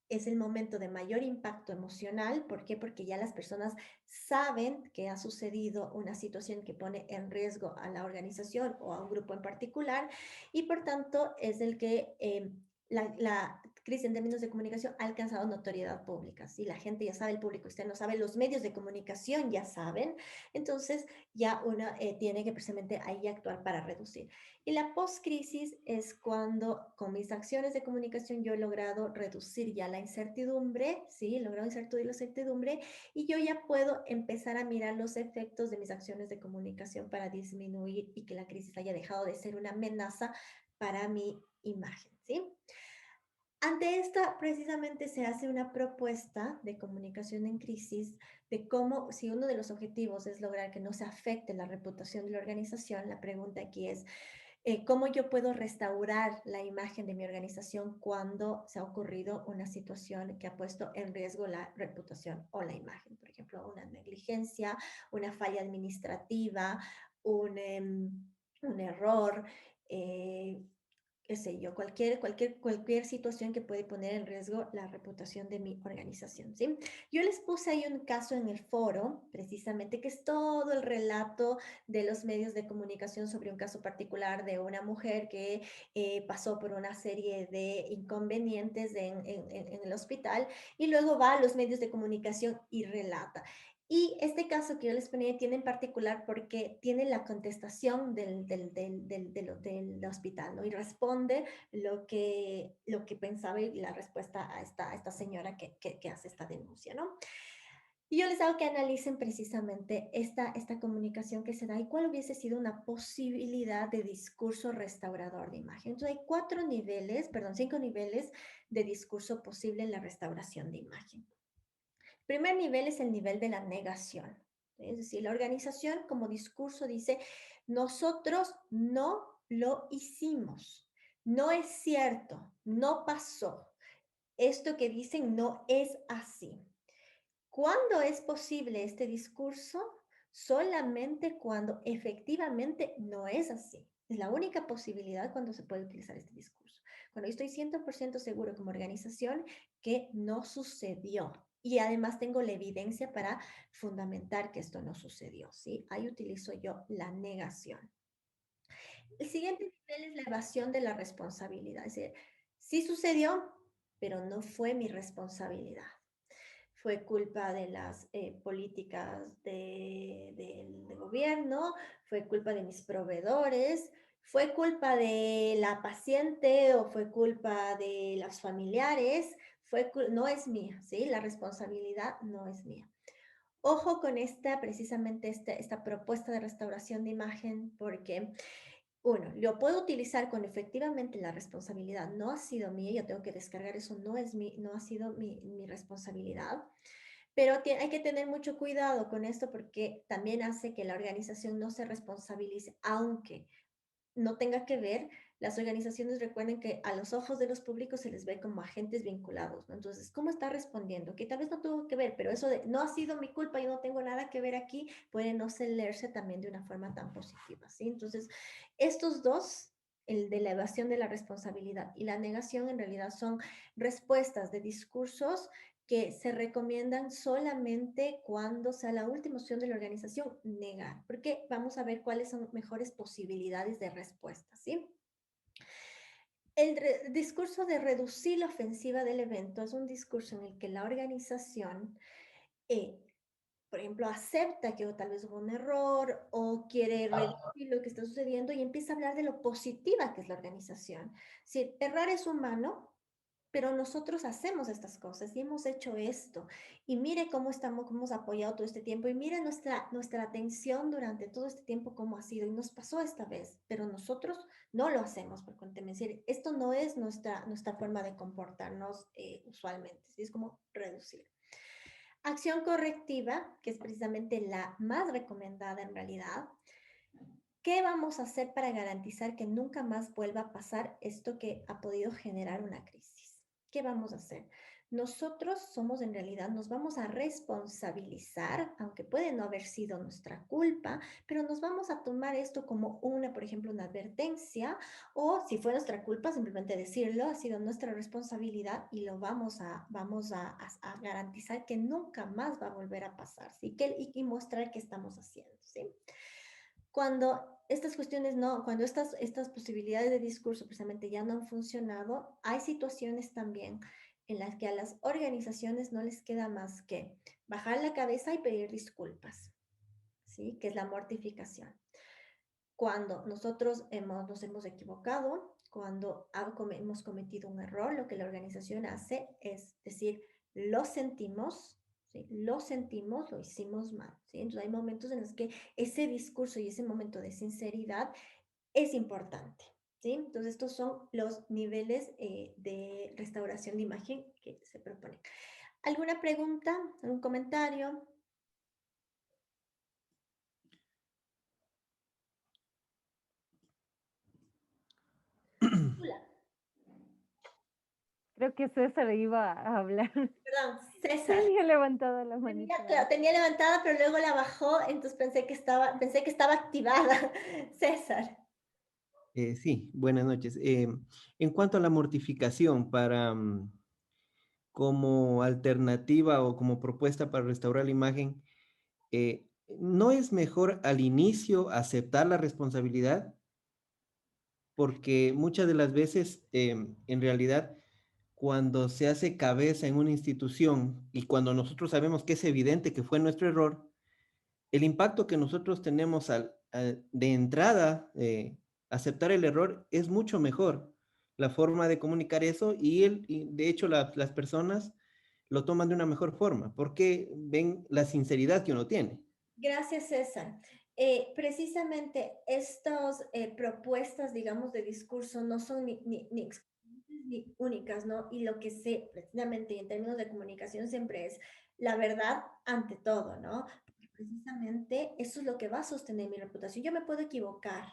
es el momento de mayor impacto emocional. ¿Por qué? Porque ya las personas saben que ha sucedido una situación que pone en riesgo a la organización o a un grupo en particular y por tanto es el que la crisis en términos de comunicación ha alcanzado notoriedad pública. Si la gente ya sabe, el público externo sabe, los medios de comunicación ya saben, entonces ya uno tiene que precisamente ahí actuar para reducir. Y la post-crisis es cuando con mis acciones de comunicación yo he logrado reducir ya la incertidumbre, ¿sí? He logrado reducir la incertidumbre y yo ya puedo empezar a mirar los efectos de mis acciones de comunicación para disminuir y que la crisis haya dejado de ser una amenaza para mi imagen, ¿sí? Ante esta, precisamente se hace una propuesta de comunicación en crisis de cómo, si uno de los objetivos es lograr que no se afecte la reputación de la organización, la pregunta aquí es, ¿cómo yo puedo restaurar la imagen de mi organización cuando se ha ocurrido una situación que ha puesto en riesgo la reputación o la imagen? Por ejemplo, una negligencia, una falla administrativa, un error, qué sé yo, cualquier situación que puede poner en riesgo la reputación de mi organización, ¿sí? Yo les puse ahí un caso en el foro, precisamente, que es todo el relato de los medios de comunicación sobre un caso particular de una mujer que pasó por una serie de inconvenientes en el hospital y luego va a los medios de comunicación y relata. Y este caso que yo les ponía tiene en particular porque tiene la contestación del hospital, ¿no? Y responde lo que pensaba y la respuesta a esta señora que hace esta denuncia, ¿no? Y yo les hago que analicen precisamente esta comunicación que se da y cuál hubiese sido una posibilidad de discurso restaurador de imagen. Entonces hay 5 niveles de discurso posible en la restauración de imagen. Primer nivel es el nivel de la negación. Es decir, la organización como discurso dice, nosotros no lo hicimos, no es cierto, no pasó. Esto que dicen no es así. ¿Cuándo es posible este discurso? Solamente cuando efectivamente no es así. Es la única posibilidad cuando se puede utilizar este discurso. Cuando estoy 100% seguro como organización que no sucedió, y además tengo la evidencia para fundamentar que esto no sucedió, ¿sí? Ahí utilizo yo la negación. El siguiente nivel es la evasión de la responsabilidad. Es decir, sí sucedió, pero no fue mi responsabilidad. Fue culpa de las políticas de gobierno, fue culpa de mis proveedores, fue culpa de la paciente o fue culpa de los familiares, no es mía, ¿sí? La responsabilidad no es mía. Ojo con precisamente esta propuesta de restauración de imagen, porque uno, lo puedo utilizar cuando efectivamente la responsabilidad no ha sido mía, yo tengo que descargar eso, no ha sido mi responsabilidad, pero hay que tener mucho cuidado con esto porque también hace que la organización no se responsabilice, aunque no tenga que ver. Las organizaciones recuerden que a los ojos de los públicos se les ve como agentes vinculados, ¿no? Entonces, ¿cómo está respondiendo? Que tal vez no tuvo que ver, pero eso de no ha sido mi culpa, yo no tengo nada que ver aquí, puede no leerse también de una forma tan positiva, ¿sí? Entonces, estos dos, el de la evasión de la responsabilidad y la negación, en realidad son respuestas de discursos que se recomiendan solamente cuando sea la última opción de la organización, negar, porque vamos a ver cuáles son mejores posibilidades de respuesta, ¿sí? El discurso de reducir la ofensiva del evento es un discurso en el que la organización, por ejemplo, acepta que tal vez hubo un error o quiere reducir lo que está sucediendo y empieza a hablar de lo positiva que es la organización. Si errar es humano, pero nosotros hacemos estas cosas y hemos hecho esto. Y mire cómo hemos apoyado todo este tiempo y mire nuestra atención durante todo este tiempo cómo ha sido y nos pasó esta vez, pero nosotros no lo hacemos por decir, esto no es nuestra forma de comportarnos usualmente, ¿sí? Es como reducir. Acción correctiva, que es precisamente la más recomendada en realidad. ¿Qué vamos a hacer para garantizar que nunca más vuelva a pasar esto que ha podido generar una crisis? ¿Qué vamos a hacer? Nosotros somos en realidad, nos vamos a responsabilizar, aunque puede no haber sido nuestra culpa, pero nos vamos a tomar esto como por ejemplo, una advertencia, o si fue nuestra culpa, simplemente decirlo, ha sido nuestra responsabilidad y lo vamos a garantizar que nunca más va a volver a pasar, ¿sí? Y mostrar qué estamos haciendo, ¿sí? Cuando estas cuestiones cuando estas posibilidades de discurso precisamente ya no han funcionado, hay situaciones también en las que a las organizaciones no les queda más que bajar la cabeza y pedir disculpas, ¿sí? Que es la mortificación. Cuando nosotros nos hemos equivocado, cuando hemos cometido un error, lo que la organización hace es decir, lo sentimos, ¿sí? Lo sentimos, lo hicimos mal, ¿sí? Entonces hay momentos en los que ese discurso y ese momento de sinceridad es importante, ¿sí? Entonces estos son los niveles de restauración de imagen que se proponen. ¿Alguna pregunta? ¿Algún comentario? Creo que César iba a hablar. Perdón, César. Tenía levantada la manita. Tenía levantada, pero luego la bajó, entonces pensé que estaba activada. César. Sí, buenas noches. En cuanto a la mortificación, como alternativa o como propuesta para restaurar la imagen, ¿no es mejor al inicio aceptar la responsabilidad? Porque muchas de las veces, en realidad, cuando se hace cabeza en una institución y cuando nosotros sabemos que es evidente que fue nuestro error, el impacto que nosotros tenemos de entrada, aceptar el error, es mucho mejor la forma de comunicar eso y de hecho las personas lo toman de una mejor forma porque ven la sinceridad que uno tiene. Gracias, César. Precisamente estas propuestas, digamos, de discurso no son ni únicas, ¿no? Y lo que sé precisamente en términos de comunicación siempre es la verdad ante todo, ¿no? Porque precisamente eso es lo que va a sostener mi reputación. Yo me puedo equivocar,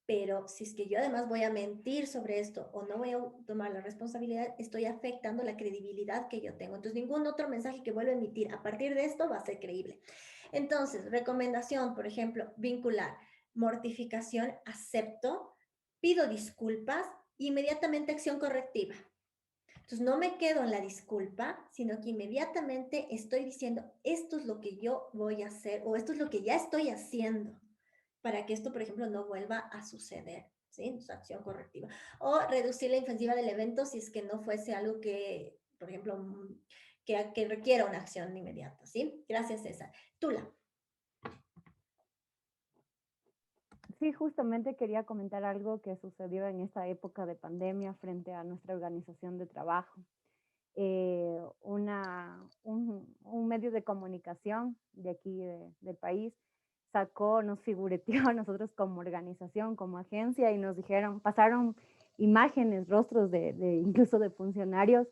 pero si es que yo además voy a mentir sobre esto o no voy a tomar la responsabilidad, estoy afectando la credibilidad que yo tengo. Entonces, ningún otro mensaje que vuelva a emitir a partir de esto va a ser creíble. Entonces, recomendación, por ejemplo, vincular mortificación, acepto, pido disculpas, inmediatamente acción correctiva. Entonces no me quedo en la disculpa, sino que inmediatamente estoy diciendo, esto es lo que yo voy a hacer o esto es lo que ya estoy haciendo para que esto, por ejemplo, no vuelva a suceder, ¿sí? Entonces, acción correctiva. O reducir la ofensiva del evento si es que no fuese algo que, por ejemplo, que requiera una acción inmediata, ¿sí? Gracias, César. Tula. Sí, justamente quería comentar algo que sucedió en esta época de pandemia frente a nuestra organización de trabajo. Un medio de comunicación de aquí del país nos figureteó a nosotros como organización, como agencia, y nos dijeron, pasaron imágenes, rostros incluso de funcionarios,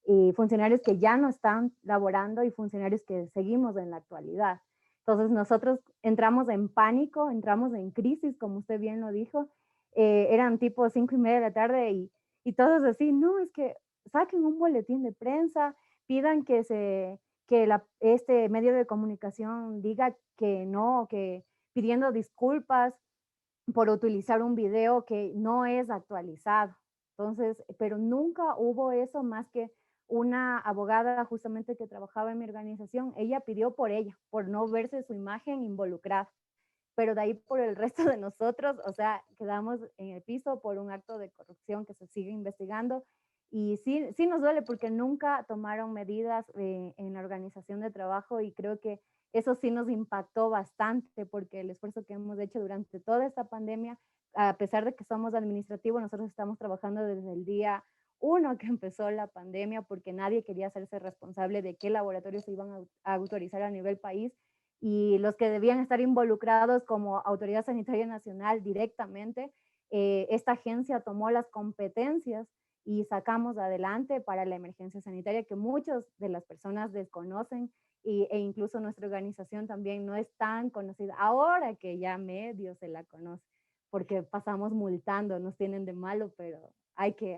y funcionarios que ya no están laborando y funcionarios que seguimos en la actualidad. Entonces nosotros entramos en pánico, entramos en crisis, como usted bien lo dijo. Eran tipo 5:30 de la tarde y todos así, no, es que saquen un boletín de prensa, pidan que este medio de comunicación diga que no, que pidiendo disculpas por utilizar un video que no es actualizado. Entonces, pero nunca hubo eso más que una abogada justamente que trabajaba en mi organización, ella pidió por ella, por no verse su imagen involucrada. Pero de ahí por el resto de nosotros, o sea, quedamos en el piso por un acto de corrupción que se sigue investigando. Y sí nos duele porque nunca tomaron medidas en la organización de trabajo y creo que eso sí nos impactó bastante porque el esfuerzo que hemos hecho durante toda esta pandemia, a pesar de que somos administrativos, nosotros estamos trabajando desde el día 1 que empezó la pandemia porque nadie quería hacerse responsable de qué laboratorios se iban a autorizar a nivel país y los que debían estar involucrados como Autoridad Sanitaria Nacional directamente, esta agencia tomó las competencias y sacamos adelante para la emergencia sanitaria que muchas de las personas desconocen e incluso nuestra organización también no es tan conocida ahora que ya medio se la conoce porque pasamos multando, nos tienen de malo, pero hay que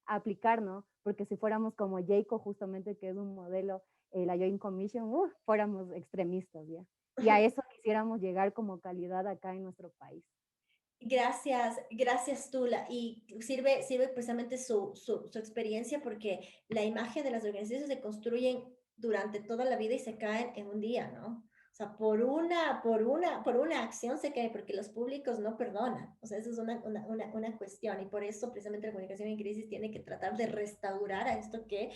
aplicar, ¿no? Porque si fuéramos como Jayco justamente que es un modelo, la Joint Commission, fuéramos extremistas ya. Y a eso quisiéramos llegar como calidad acá en nuestro país. Gracias Tula. Y sirve precisamente su experiencia porque la imagen de las organizaciones se construyen durante toda la vida y se caen en un día, ¿no? O sea, por una acción se cae porque los públicos no perdonan. O sea, eso es una cuestión y por eso precisamente la comunicación en crisis tiene que tratar de restaurar a esto que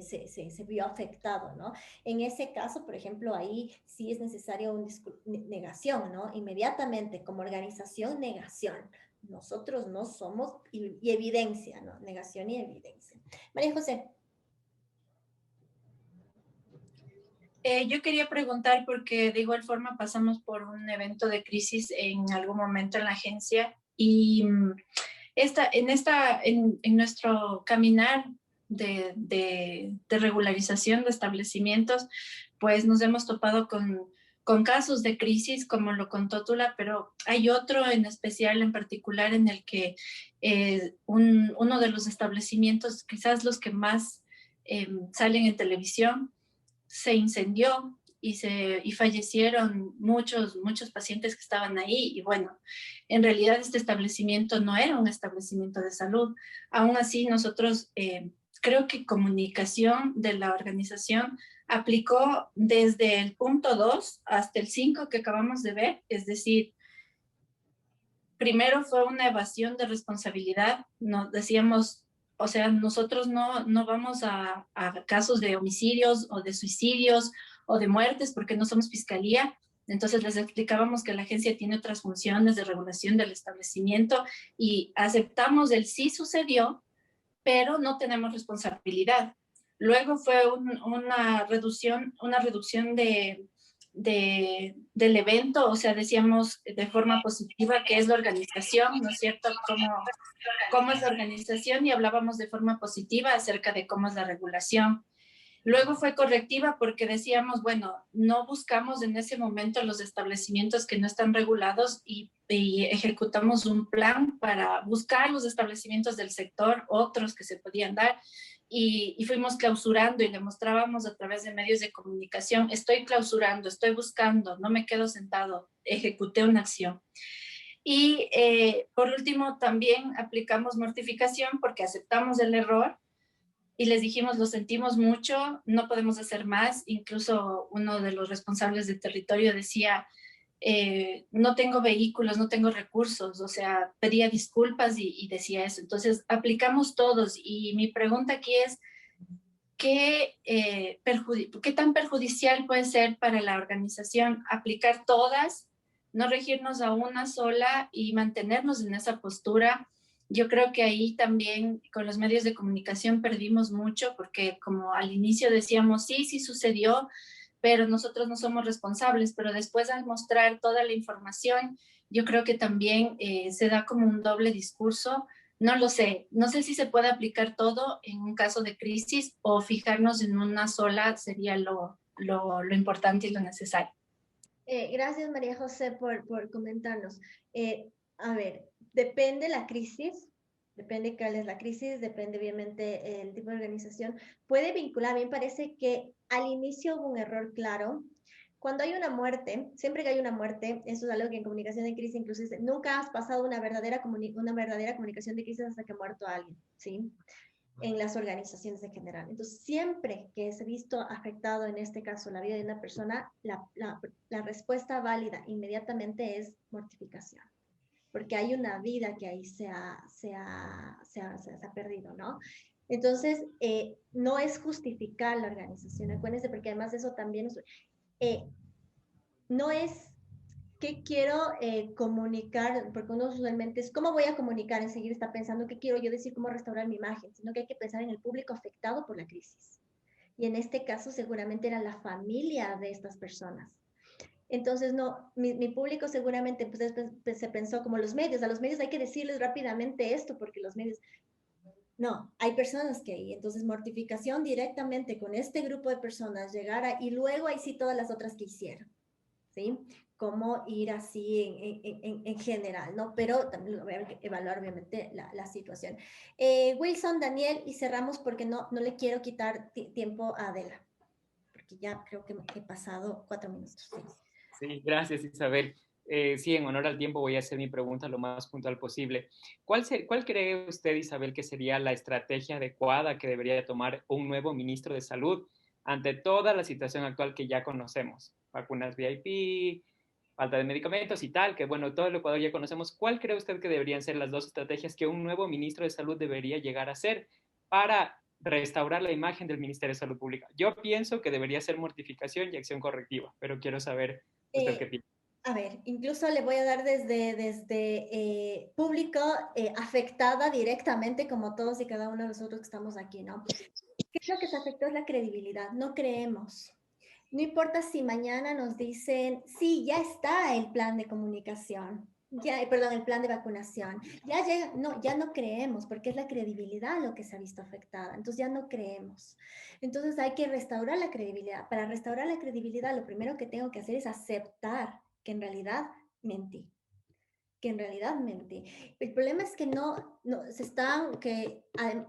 se vio afectado, ¿no? En ese caso, por ejemplo, ahí sí es necesario una negación, ¿no? Inmediatamente, como organización, negación. Nosotros no somos, y evidencia, ¿no? Negación y evidencia. María José. Yo quería preguntar porque de igual forma pasamos por un evento de crisis en algún momento en la agencia y en nuestro caminar de regularización de establecimientos, pues nos hemos topado con casos de crisis, como lo contó Tula, pero hay otro en especial, en particular, en el que uno de los establecimientos, quizás los que más salen en televisión, se incendió y fallecieron muchos pacientes que estaban ahí. Y bueno, en realidad este establecimiento no era un establecimiento de salud. Aún así, nosotros creo que comunicación de la organización aplicó desde el punto 2 hasta el 5 que acabamos de ver, es decir, primero fue una evasión de responsabilidad, nos decíamos, o sea, nosotros no vamos a casos de homicidios o de suicidios o de muertes porque no somos fiscalía. Entonces les explicábamos que la agencia tiene otras funciones de regulación del establecimiento y aceptamos el sí sucedió, pero no tenemos responsabilidad. Luego fue una reducción del evento, o sea, decíamos de forma positiva qué es la organización, ¿no es cierto? Cómo es la organización y hablábamos de forma positiva acerca de cómo es la regulación. Luego fue correctiva porque decíamos, bueno, no buscamos en ese momento los establecimientos que no están regulados y ejecutamos un plan para buscar los establecimientos del sector, otros que se podían dar, y fuimos clausurando y le mostrábamos a través de medios de comunicación, estoy clausurando, estoy buscando, no me quedo sentado, ejecuté una acción. Y por último también aplicamos mortificación porque aceptamos el error, y les dijimos, lo sentimos mucho, no podemos hacer más. Incluso uno de los responsables de territorio decía, no tengo vehículos, no tengo recursos, o sea, pedía disculpas y decía eso. Entonces, aplicamos todos y mi pregunta aquí es, ¿qué tan perjudicial puede ser para la organización aplicar todas, no regirnos a una sola y mantenernos en esa postura? Yo creo que ahí también con los medios de comunicación perdimos mucho porque como al inicio decíamos, sí, sí sucedió, pero nosotros no somos responsables, pero después al mostrar toda la información, yo creo que también se da como un doble discurso. No lo sé, no sé si se puede aplicar todo en un caso de crisis o fijarnos en una sola sería lo importante y lo necesario. Gracias, María José, por comentarnos. A ver, depende la crisis, depende cuál es la crisis, depende obviamente el tipo de organización. Puede vincular, a mí me parece que al inicio hubo un error claro. Cuando hay una muerte, siempre que hay una muerte, eso es algo que en comunicación de crisis incluso dice, nunca has pasado una verdadera comunicación de crisis hasta que ha muerto alguien, ¿sí? En las organizaciones en general. Entonces, siempre que se ha visto afectado, en este caso, la vida de una persona, la respuesta válida inmediatamente es mortificación, porque hay una vida que ahí se ha perdido, ¿no? Entonces, no es justificar la organización, acuérdense, porque además eso también no es qué quiero comunicar, porque uno usualmente es, ¿cómo voy a comunicar? Enseguida está pensando, ¿qué quiero yo decir? ¿Cómo restaurar mi imagen? Sino que hay que pensar en el público afectado por la crisis. Y en este caso seguramente era la familia de estas personas. Entonces, no, mi público seguramente pues, se pensó como los medios, a los medios hay que decirles rápidamente esto, porque los medios... No, hay personas que hay, entonces mortificación directamente con este grupo de personas, llegar a, y luego ahí sí todas las otras que hicieron, ¿sí? Cómo ir así en general, ¿no? Pero también hay que evaluar obviamente la situación. Wilson, Daniel, y cerramos porque no le quiero quitar tiempo a Adela, porque ya creo que he pasado 4 minutos. ¿Sí? Sí, gracias Isabel. Sí, en honor al tiempo voy a hacer mi pregunta lo más puntual posible. ¿Cuál cree usted, Isabel, que sería la estrategia adecuada que debería tomar un nuevo ministro de Salud ante toda la situación actual que ya conocemos? Vacunas VIP, falta de medicamentos y tal, que bueno, todo el Ecuador ya conocemos. ¿Cuál cree usted que deberían ser las 2 estrategias que un nuevo ministro de Salud debería llegar a hacer para restaurar la imagen del Ministerio de Salud Pública? Yo pienso que debería ser mortificación y acción correctiva, pero quiero saber usted qué piensa. A ver, incluso le voy a dar desde público afectada directamente, como todos y cada uno de nosotros que estamos aquí, ¿no? ¿Qué es lo que se afectó? Es la credibilidad. No creemos. No importa si mañana nos dicen, sí, ya está el plan de comunicación, el plan de vacunación. Ya llega, no, ya no creemos, porque es la credibilidad lo que se ha visto afectada. Entonces ya no creemos. Entonces hay que restaurar la credibilidad. Para restaurar la credibilidad, lo primero que tengo que hacer es aceptar que en realidad mentí. El problema es que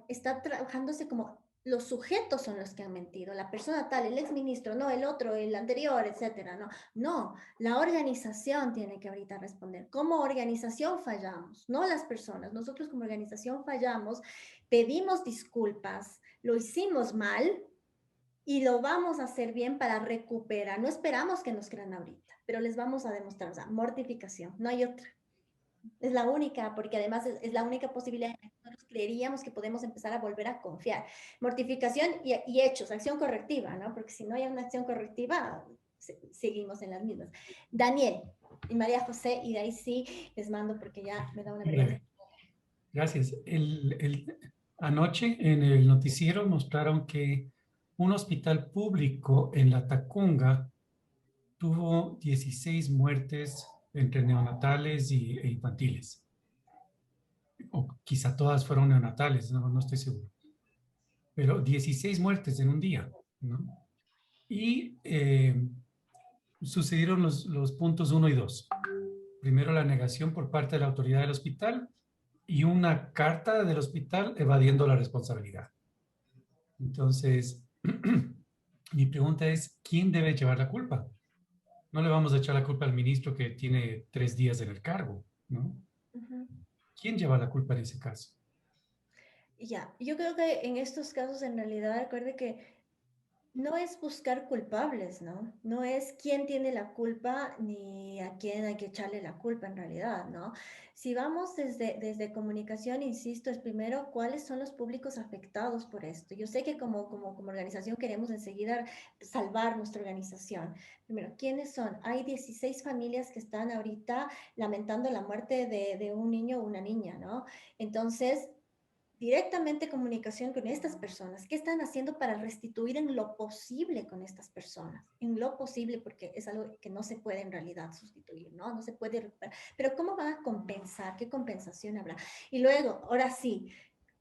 está trabajándose como los sujetos son los que han mentido, la persona tal, el exministro, no el otro, el anterior, etcétera, no, la organización tiene que ahorita responder. Como organización fallamos, no las personas, nosotros como organización fallamos, pedimos disculpas, lo hicimos mal y lo vamos a hacer bien para recuperar, no esperamos que nos crean ahorita, pero les vamos a demostrar, o sea, mortificación, no hay otra. Es la única, porque además es la única posibilidad en la que nosotros creeríamos que podemos empezar a volver a confiar. Mortificación y hechos, acción correctiva, ¿no? Porque si no hay una acción correctiva, seguimos en las mismas. Daniel y María José, y de ahí sí les mando porque ya me da una vergüenza. Gracias. Anoche en el noticiero mostraron que un hospital público en La Tacunga tuvo 16 muertes entre neonatales e infantiles. O quizá todas fueron neonatales, no estoy seguro. Pero 16 muertes en un día, ¿no? Y sucedieron los puntos 1 y 2. Primero, la negación por parte de la autoridad del hospital y una carta del hospital evadiendo la responsabilidad. Entonces, mi pregunta es, ¿quién debe llevar la culpa? No le vamos a echar la culpa al ministro que tiene 3 días en el cargo, ¿no? ¿Quién lleva la culpa en ese caso? Ya, yo creo que en estos casos en realidad recuerde que no es buscar culpables, ¿no? No es quién tiene la culpa ni a quién hay que echarle la culpa en realidad, ¿no? Si vamos desde comunicación, insisto, es primero cuáles son los públicos afectados por esto. Yo sé que como organización queremos enseguida salvar nuestra organización. Primero, ¿quiénes son? Hay 16 familias que están ahorita lamentando la muerte de un niño o una niña, ¿no? Entonces, directamente comunicación con estas personas. ¿Qué están haciendo para restituir en lo posible con estas personas? En lo posible, porque es algo que no se puede en realidad sustituir, ¿no? No se puede recuperar. Pero ¿cómo van a compensar? ¿Qué compensación habrá? Y luego, ahora sí,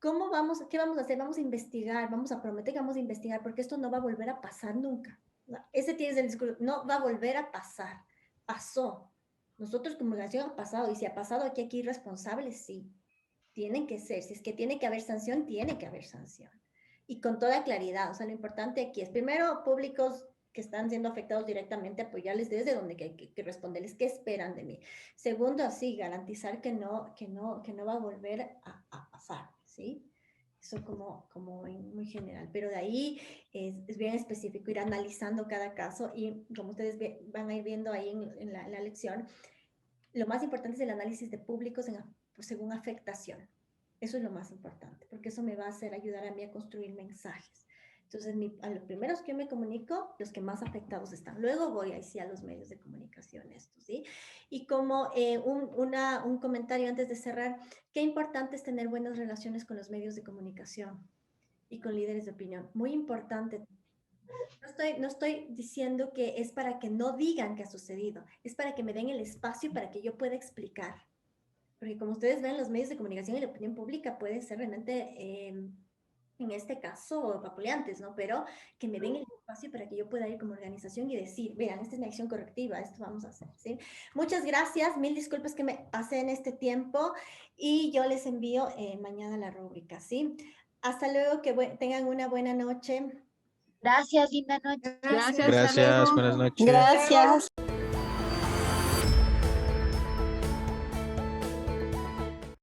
¿qué vamos a hacer? Vamos a investigar, vamos a prometer que vamos a investigar, porque esto no va a volver a pasar nunca. ¿No? Ese tienes el discurso, no va a volver a pasar. Pasó. Nosotros como organización ha pasado, y si ha pasado aquí responsables, sí. Tienen que ser, si es que tiene que haber sanción, tiene que haber sanción. Y con toda claridad, o sea, lo importante aquí es, primero, públicos que están siendo afectados directamente, apoyarles desde donde hay que responderles, ¿qué esperan de mí? Segundo, sí, garantizar que no va a volver a pasar, ¿sí? Eso como muy general, pero de ahí es bien específico, ir analizando cada caso y como ustedes van a ir viendo ahí en la lección, lo más importante es el análisis de públicos según afectación. Eso es lo más importante, porque eso me va a hacer ayudar a mí a construir mensajes. Entonces, a los primeros que yo me comunico, los que más afectados están. Luego voy ahí sí a los medios de comunicación, estos, ¿sí? Y como un comentario antes de cerrar, qué importante es tener buenas relaciones con los medios de comunicación y con líderes de opinión. Muy importante. No estoy diciendo que es para que no digan qué ha sucedido, es para que me den el espacio para que yo pueda explicar. Porque como ustedes ven, los medios de comunicación y la opinión pública pueden ser realmente, en este caso, vapuleantes, ¿no? Pero que me den el espacio para que yo pueda ir como organización y decir, vean, esta es mi acción correctiva, esto vamos a hacer, ¿sí? Muchas gracias, mil disculpas que me pasé en este tiempo y yo les envío mañana la rúbrica, ¿sí? Hasta luego, que tengan una buena noche. Gracias, linda noche. Gracias, hasta Gracias, luego. buenas noches. Gracias.